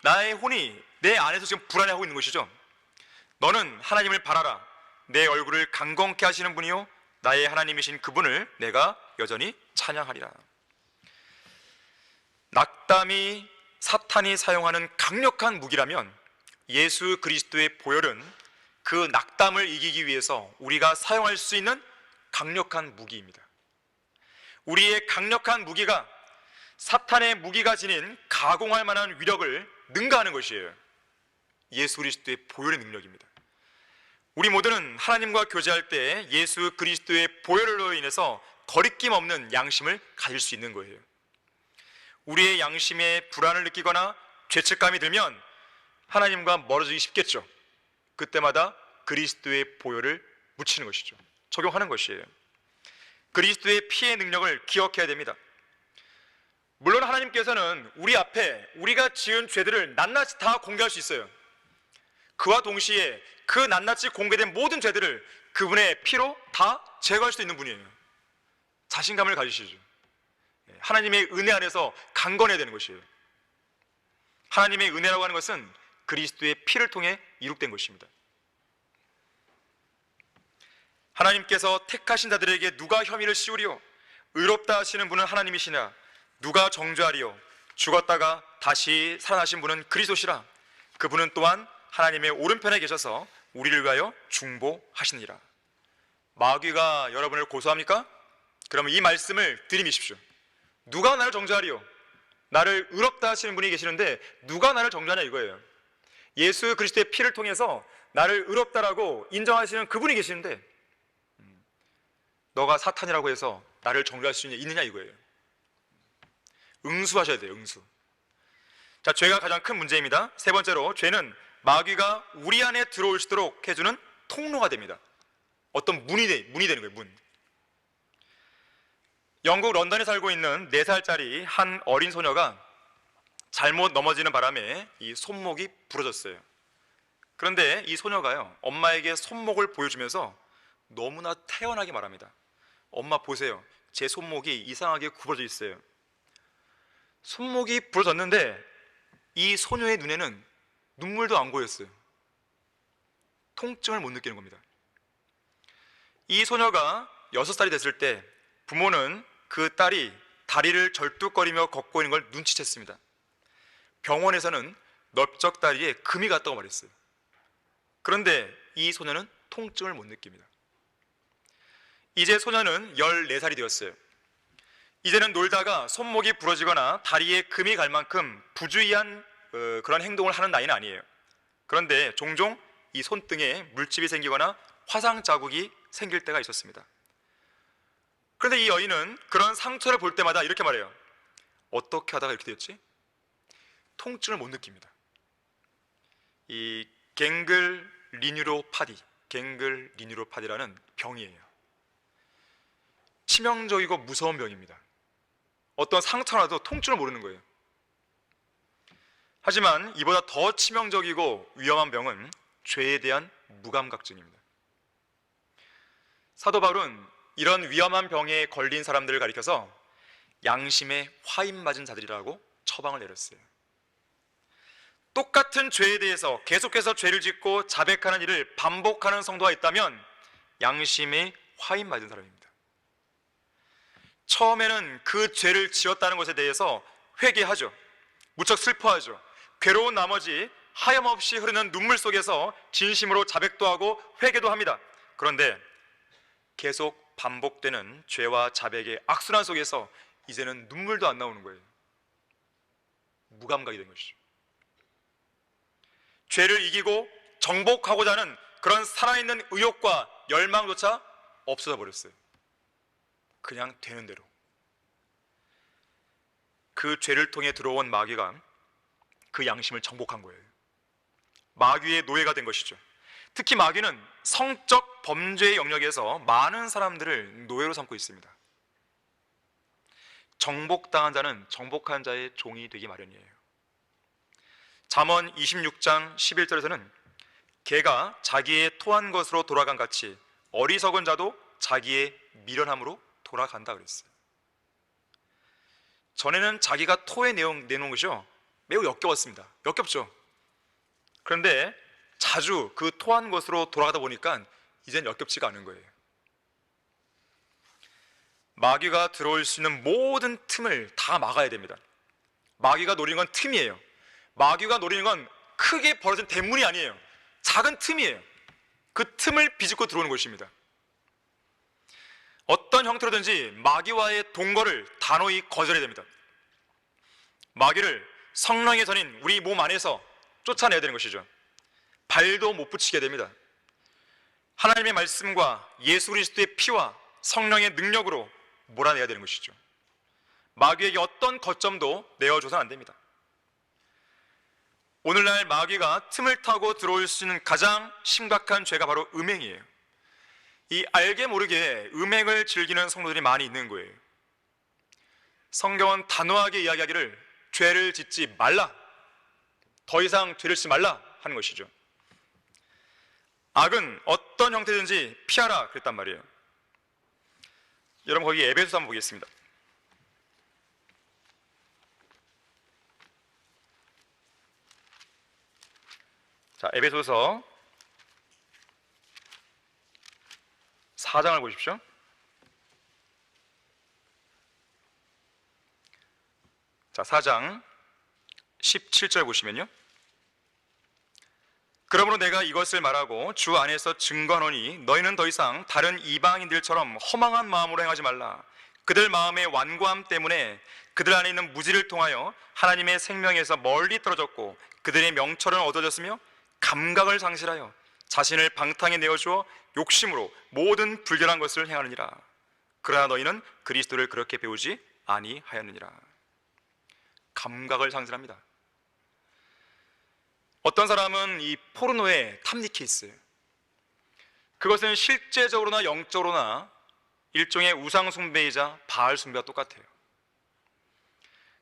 나의 혼이 내 안에서 지금 불안해하고 있는 것이죠. 너는 하나님을 바라라. 내 얼굴을 강건케 하시는 분이요 나의 하나님이신 그분을 내가 여전히 찬양하리라. 낙담이 사탄이 사용하는 강력한 무기라면 예수 그리스도의 보혈은 그 낙담을 이기기 위해서 우리가 사용할 수 있는 강력한 무기입니다. 우리의 강력한 무기가 사탄의 무기가 지닌 가공할 만한 위력을 능가하는 것이에요. 예수 그리스도의 보혈의 능력입니다. 우리 모두는 하나님과 교제할 때 예수 그리스도의 보혈로 인해서 거리낌 없는 양심을 가질 수 있는 거예요. 우리의 양심에 불안을 느끼거나 죄책감이 들면 하나님과 멀어지기 쉽겠죠. 그때마다 그리스도의 보혈을 묻히는 것이죠. 적용하는 것이에요. 그리스도의 피의 능력을 기억해야 됩니다. 물론 하나님께서는 우리 앞에 우리가 지은 죄들을 낱낱이 다 공개할 수 있어요. 그와 동시에 그 낱낱이 공개된 모든 죄들을 그분의 피로 다 제거할 수 있는 분이에요. 자신감을 가지시죠. 하나님의 은혜 안에서 강건해야 되는 것이에요. 하나님의 은혜라고 하는 것은 그리스도의 피를 통해 이룩된 것입니다. 하나님께서 택하신 자들에게 누가 혐의를 씌우리요? 의롭다 하시는 분은 하나님이시나 누가 정죄하리요? 죽었다가 다시 살아나신 분은 그리스도시라. 그분은 또한 하나님의 오른편에 계셔서 우리를 위하여 중보하시니라. 마귀가 여러분을 고소합니까? 그러면 이 말씀을 들이미십시오. 누가 나를 정죄하리요? 나를 의롭다 하시는 분이 계시는데 누가 나를 정죄하냐 이거예요. 예수 그리스도의 피를 통해서 나를 의롭다라고 인정하시는 그분이 계시는데 너가 사탄이라고 해서 나를 정죄할 수 있느냐 이거예요. 응수하셔야 돼요. 응수. 자, 죄가 가장 큰 문제입니다. 세 번째로 죄는 마귀가 우리 안에 들어올 수 있도록 해주는 통로가 됩니다. 어떤 문이 되는 거예요. 문. 영국 런던에 살고 있는 4살짜리 한 어린 소녀가 잘못 넘어지는 바람에 이 손목이 부러졌어요. 그런데 이 소녀가요, 엄마에게 손목을 보여주면서 너무나 태연하게 말합니다. 엄마 보세요, 제 손목이 이상하게 구부러져 있어요. 손목이 부러졌는데 이 소녀의 눈에는 눈물도 안 고였어요. 통증을 못 느끼는 겁니다. 이 소녀가 6살이 됐을 때 부모는 그 딸이 다리를 절뚝거리며 걷고 있는 걸 눈치챘습니다. 병원에서는 넓적다리에 금이 갔다고 말했어요. 그런데 이 소녀는 통증을 못 느낍니다. 이제 소녀는 14살이 되었어요. 이제는 놀다가 손목이 부러지거나 다리에 금이 갈 만큼 부주의한 그런 행동을 하는 나이는 아니에요. 그런데 종종 이 손등에 물집이 생기거나 화상 자국이 생길 때가 있었습니다. 그런데 이 여인은 그런 상처를 볼 때마다 이렇게 말해요. 어떻게 하다가 이렇게 됐지? 통증을 못 느낍니다. 이 갱글 리뉴로파디라는 병이에요. 치명적이고 무서운 병입니다. 어떤 상처라도 통증을 모르는 거예요. 하지만 이보다 더 치명적이고 위험한 병은 죄에 대한 무감각증입니다. 사도 바울은 이런 위험한 병에 걸린 사람들을 가리켜서 양심에 화인 맞은 자들이라고 처방을 내렸어요. 똑같은 죄에 대해서 계속해서 죄를 짓고 자백하는 일을 반복하는 성도가 있다면 양심에 화인 맞은 사람입니다. 처음에는 그 죄를 지었다는 것에 대해서 회개하죠. 무척 슬퍼하죠. 괴로운 나머지 하염없이 흐르는 눈물 속에서 진심으로 자백도 하고 회개도 합니다. 그런데 계속 반복되는 죄와 자백의 악순환 속에서 이제는 눈물도 안 나오는 거예요. 무감각이 된 것이죠. 죄를 이기고 정복하고자 하는 그런 살아있는 의욕과 열망조차 없어져 버렸어요. 그냥 되는 대로. 그 죄를 통해 들어온 마귀가 그 양심을 정복한 거예요. 마귀의 노예가 된 것이죠. 특히 마귀는 성적 범죄의 영역에서 많은 사람들을 노예로 삼고 있습니다. 정복당한 자는 정복한 자의 종이 되기 마련이에요. 잠언 26장 11절에서는 개가 자기의 토한 것으로 돌아간 같이 어리석은 자도 자기의 미련함으로 돌아간다 그랬어요. 전에는 자기가 토에 내놓은 것이요, 매우 역겨웠습니다. 역겹죠. 그런데 자주 그 토한 것으로 돌아가다 보니까 이젠 역겹지가 않은 거예요. 마귀가 들어올 수 있는 모든 틈을 다 막아야 됩니다. 마귀가 노리는 건 틈이에요. 마귀가 노리는 건 크게 벌어진 대문이 아니에요. 작은 틈이에요. 그 틈을 비집고 들어오는 것입니다. 어떤 형태로든지 마귀와의 동거를 단호히 거절해야 됩니다. 마귀를 성령의 전인 우리 몸 안에서 쫓아내야 되는 것이죠. 발도 못 붙이게 됩니다. 하나님의 말씀과 예수 그리스도의 피와 성령의 능력으로 몰아내야 되는 것이죠. 마귀에게 어떤 거점도 내어줘서는 안 됩니다. 오늘날 마귀가 틈을 타고 들어올 수 있는 가장 심각한 죄가 바로 음행이에요. 이 알게 모르게 음행을 즐기는 성도들이 많이 있는 거예요. 성경은 단호하게 이야기하기를 죄를 짓지 말라, 더 이상 죄를 짓지 말라 하는 것이죠. 악은 어떤 형태든지 피하라 그랬단 말이에요. 여러분 거기 에베소서 한번 보겠습니다. 자, 에베소서 4장을 보십시오. 자, 4장 17절 보시면요, 그러므로 내가 이것을 말하고 주 안에서 증거하노니 너희는 더 이상 다른 이방인들처럼 허망한 마음으로 행하지 말라. 그들 마음의 완고함 때문에 그들 안에 있는 무지를 통하여 하나님의 생명에서 멀리 떨어졌고 그들의 명철은 얻어졌으며 감각을 상실하여 자신을 방탕에 내어주어 욕심으로 모든 불결한 것을 행하느니라. 그러나 너희는 그리스도를 그렇게 배우지 아니하였느니라. 감각을 상실합니다. 어떤 사람은 이 포르노에 탐닉해 있어요. 그것은 실제적으로나 영적으로나 일종의 우상 숭배이자 바알 숭배와 똑같아요.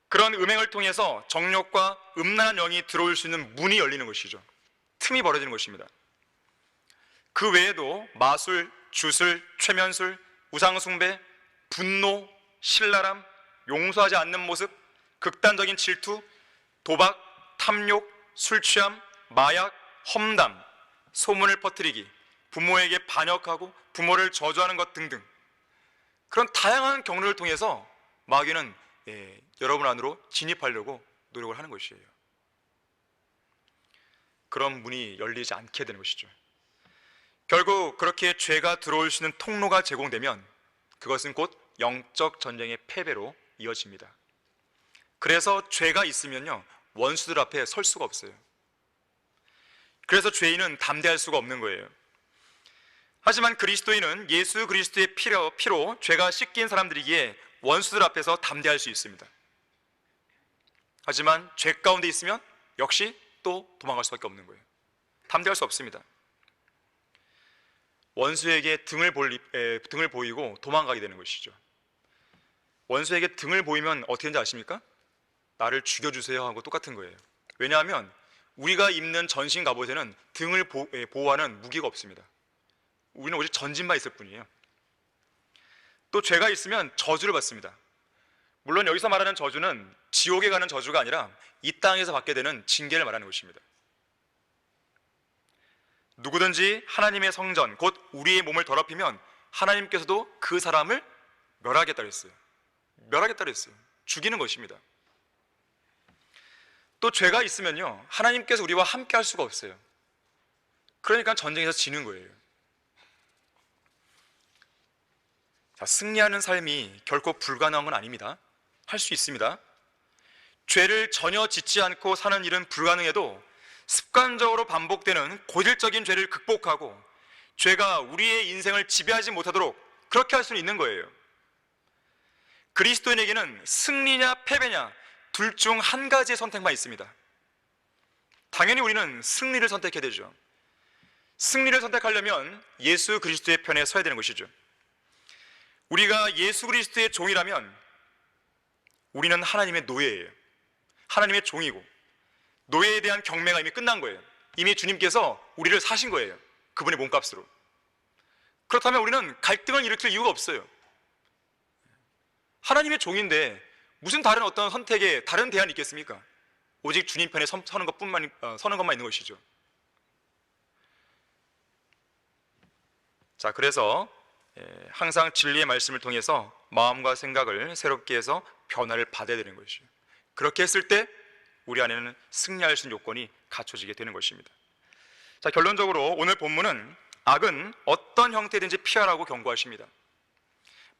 그런 음행을 통해서 정욕과 음란한 영이 들어올 수 있는 문이 열리는 것이죠. 틈이 벌어지는 것입니다. 그 외에도 마술, 주술, 최면술, 우상 숭배, 분노, 신랄함, 용서하지 않는 모습, 극단적인 질투, 도박, 탐욕, 술 취함, 마약, 험담, 소문을 퍼뜨리기, 부모에게 반역하고 부모를 저주하는 것 등등, 그런 다양한 경로를 통해서 마귀는 여러분 안으로 진입하려고 노력을 하는 것이에요. 그런 문이 열리지 않게 되는 것이죠. 결국 그렇게 죄가 들어올 수 있는 통로가 제공되면 그것은 곧 영적 전쟁의 패배로 이어집니다. 그래서 죄가 있으면요, 원수들 앞에 설 수가 없어요. 그래서 죄인은 담대할 수가 없는 거예요. 하지만 그리스도인은 예수 그리스도의 피로 죄가 씻긴 사람들이기에 원수들 앞에서 담대할 수 있습니다. 하지만 죄 가운데 있으면 역시 또 도망갈 수밖에 없는 거예요. 담대할 수 없습니다. 원수에게 등을 보이고 도망가게 되는 것이죠. 원수에게 등을 보이면 어떻게 되는지 아십니까? 나를 죽여주세요 하고 똑같은 거예요. 왜냐하면 우리가 입는 전신 갑옷에는 등을 보호하는 무기가 없습니다. 우리는 오직 전진만 있을 뿐이에요. 또 죄가 있으면 저주를 받습니다. 물론 여기서 말하는 저주는 지옥에 가는 저주가 아니라 이 땅에서 받게 되는 징계를 말하는 것입니다. 누구든지 하나님의 성전, 곧 우리의 몸을 더럽히면 하나님께서도 그 사람을 멸하겠다 그랬어요. 멸하겠다 그랬어요. 죽이는 것입니다. 또 죄가 있으면요, 하나님께서 우리와 함께 할 수가 없어요. 그러니까 전쟁에서 지는 거예요. 자, 승리하는 삶이 결코 불가능한 건 아닙니다. 할 수 있습니다. 죄를 전혀 짓지 않고 사는 일은 불가능해도 습관적으로 반복되는 고질적인 죄를 극복하고 죄가 우리의 인생을 지배하지 못하도록 그렇게 할 수는 있는 거예요. 그리스도인에게는 승리냐 패배냐 둘 중 한 가지의 선택만 있습니다. 당연히 우리는 승리를 선택해야 되죠. 승리를 선택하려면 예수 그리스도의 편에 서야 되는 것이죠. 우리가 예수 그리스도의 종이라면 우리는 하나님의 노예예요. 하나님의 종이고, 노예에 대한 경매가 이미 끝난 거예요. 이미 주님께서 우리를 사신 거예요. 그분의 몸값으로. 그렇다면 우리는 갈등을 일으킬 이유가 없어요. 하나님의 종인데 무슨 다른 어떤 선택에 다른 대안이 있겠습니까? 오직 주님 편에 서는 것만 있는 것이죠. 자, 그래서 항상 진리의 말씀을 통해서 마음과 생각을 새롭게 해서 변화를 받아야 되는 것이죠. 그렇게 했을 때 우리 안에는 승리할 수 있는 요건이 갖춰지게 되는 것입니다. 자, 결론적으로 오늘 본문은 악은 어떤 형태든지 피하라고 경고하십니다.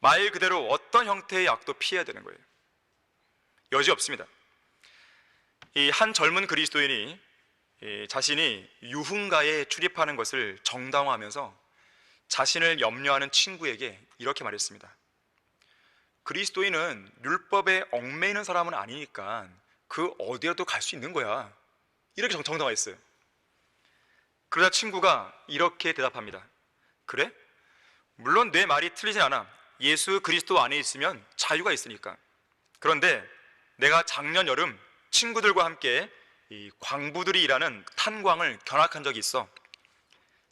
말 그대로 어떤 형태의 악도 피해야 되는 거예요. 여지 없습니다. 이 한 젊은 그리스도인이 자신이 유흥가에 출입하는 것을 정당화하면서 자신을 염려하는 친구에게 이렇게 말했습니다. 그리스도인은 율법에 얽매이는 사람은 아니니까 그 어디라도 갈 수 있는 거야. 이렇게 정당화했어요. 그러자 친구가 이렇게 대답합니다. 그래? 물론 내 말이 틀리진 않아. 예수 그리스도 안에 있으면 자유가 있으니까. 그런데 내가 작년 여름 친구들과 함께 이 광부들이 일하는 탄광을 견학한 적이 있어.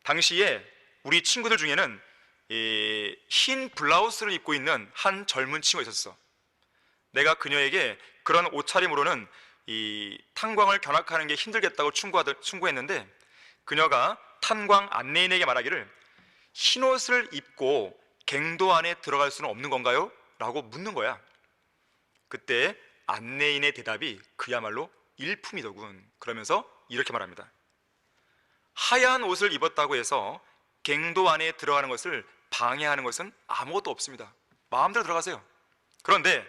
당시에 우리 친구들 중에는 이 흰 블라우스를 입고 있는 한 젊은 친구가 있었어. 내가 그녀에게 그런 옷차림으로는 이 탄광을 견학하는 게 힘들겠다고 충고했는데 그녀가 탄광 안내인에게 말하기를 흰 옷을 입고 갱도 안에 들어갈 수는 없는 건가요? 라고 묻는 거야. 그때 안내인의 대답이 그야말로 일품이더군. 그러면서 이렇게 말합니다. 하얀 옷을 입었다고 해서 갱도 안에 들어가는 것을 방해하는 것은 아무것도 없습니다. 마음대로 들어가세요. 그런데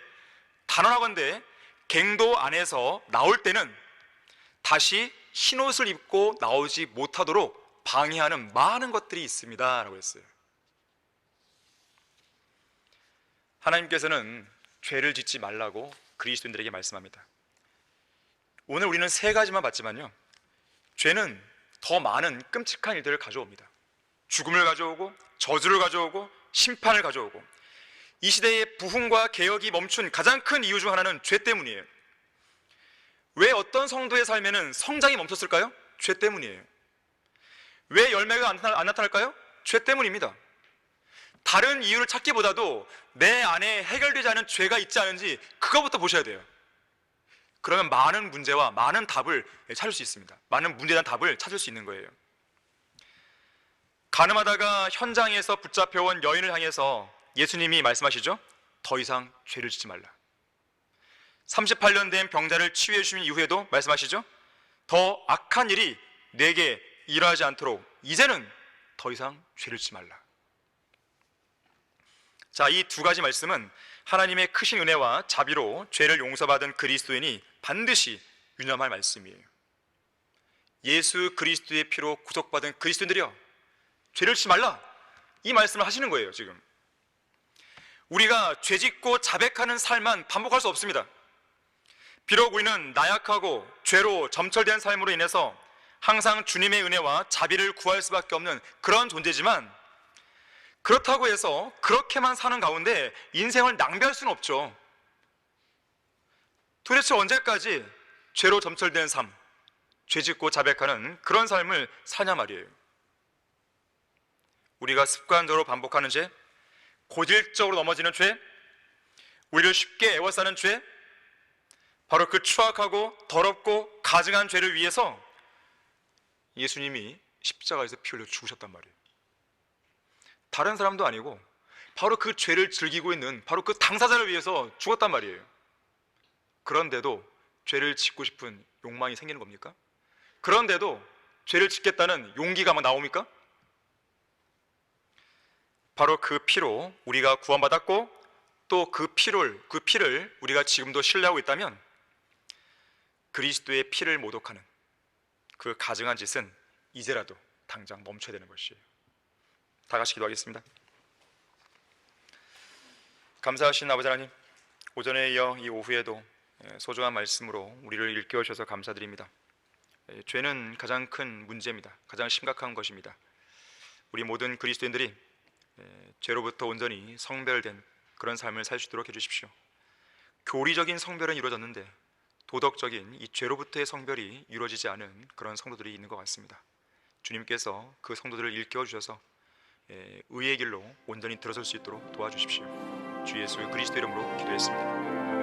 단언하건대 갱도 안에서 나올 때는 다시 흰 옷을 입고 나오지 못하도록 방해하는 많은 것들이 있습니다 라고 했어요. 하나님께서는 죄를 짓지 말라고 그리스도인들에게 말씀합니다. 오늘 우리는 세 가지만 봤지만요, 죄는 더 많은 끔찍한 일들을 가져옵니다. 죽음을 가져오고 저주를 가져오고 심판을 가져오고, 이 시대의 부흥과 개혁이 멈춘 가장 큰 이유 중 하나는 죄 때문이에요. 왜 어떤 성도의 삶에는 성장이 멈췄을까요? 죄 때문이에요. 왜 열매가 안 나타날까요? 죄 때문입니다. 다른 이유를 찾기보다도 내 안에 해결되지 않은 죄가 있지 않은지 그거부터 보셔야 돼요. 그러면 많은 문제와 많은 답을 찾을 수 있습니다. 많은 문제에 대한 답을 찾을 수 있는 거예요. 가늠하다가 현장에서 붙잡혀온 여인을 향해서 예수님이 말씀하시죠. 더 이상 죄를 짓지 말라. 38년 된 병자를 치유해 주신 이후에도 말씀하시죠. 더 악한 일이 내게 일어나지 않도록 이제는 더 이상 죄를 짓지 말라. 자, 이 두 가지 말씀은 하나님의 크신 은혜와 자비로 죄를 용서받은 그리스도인이 반드시 유념할 말씀이에요. 예수 그리스도의 피로 구속받은 그리스도인들이여, 죄를 짓지 말라, 이 말씀을 하시는 거예요. 지금 우리가 죄짓고 자백하는 삶만 반복할 수 없습니다. 비록 우리는 나약하고 죄로 점철된 삶으로 인해서 항상 주님의 은혜와 자비를 구할 수밖에 없는 그런 존재지만, 그렇다고 해서 그렇게만 사는 가운데 인생을 낭비할 수는 없죠. 도대체 언제까지 죄로 점철된 삶, 죄짓고 자백하는 그런 삶을 사냐 말이에요. 우리가 습관적으로 반복하는 죄, 고질적으로 넘어지는 죄, 우리를 쉽게 애워싸는 죄, 바로 그 추악하고 더럽고 가증한 죄를 위해서 예수님이 십자가에서 피 흘려 죽으셨단 말이에요. 다른 사람도 아니고 바로 그 죄를 즐기고 있는 바로 그 당사자를 위해서 죽었단 말이에요. 그런데도 죄를 짓고 싶은 욕망이 생기는 겁니까? 그런데도 죄를 짓겠다는 용기가 막 나옵니까? 바로 그 피로 우리가 구원받았고, 또 그 피를 우리가 지금도 신뢰하고 있다면 그리스도의 피를 모독하는 그 가증한 짓은 이제라도 당장 멈춰야 되는 것이에요. 다 같이 기도하겠습니다. 감사하신 아버지 하나님, 오전에 이어 이 오후에도 소중한 말씀으로 우리를 일깨워 주셔서 감사드립니다. 죄는 가장 큰 문제입니다. 가장 심각한 것입니다. 우리 모든 그리스도인들이 죄로부터 온전히 성별된 그런 삶을 살 수 있도록 해주십시오. 교리적인 성별은 이루어졌는데 도덕적인 이 죄로부터의 성별이 이루어지지 않은 그런 성도들이 있는 것 같습니다. 주님께서 그 성도들을 일깨워 주셔서 의의 길로 온전히 들어설 수 있도록 도와주십시오. 주 예수 그리스도 이름으로 기도했습니다.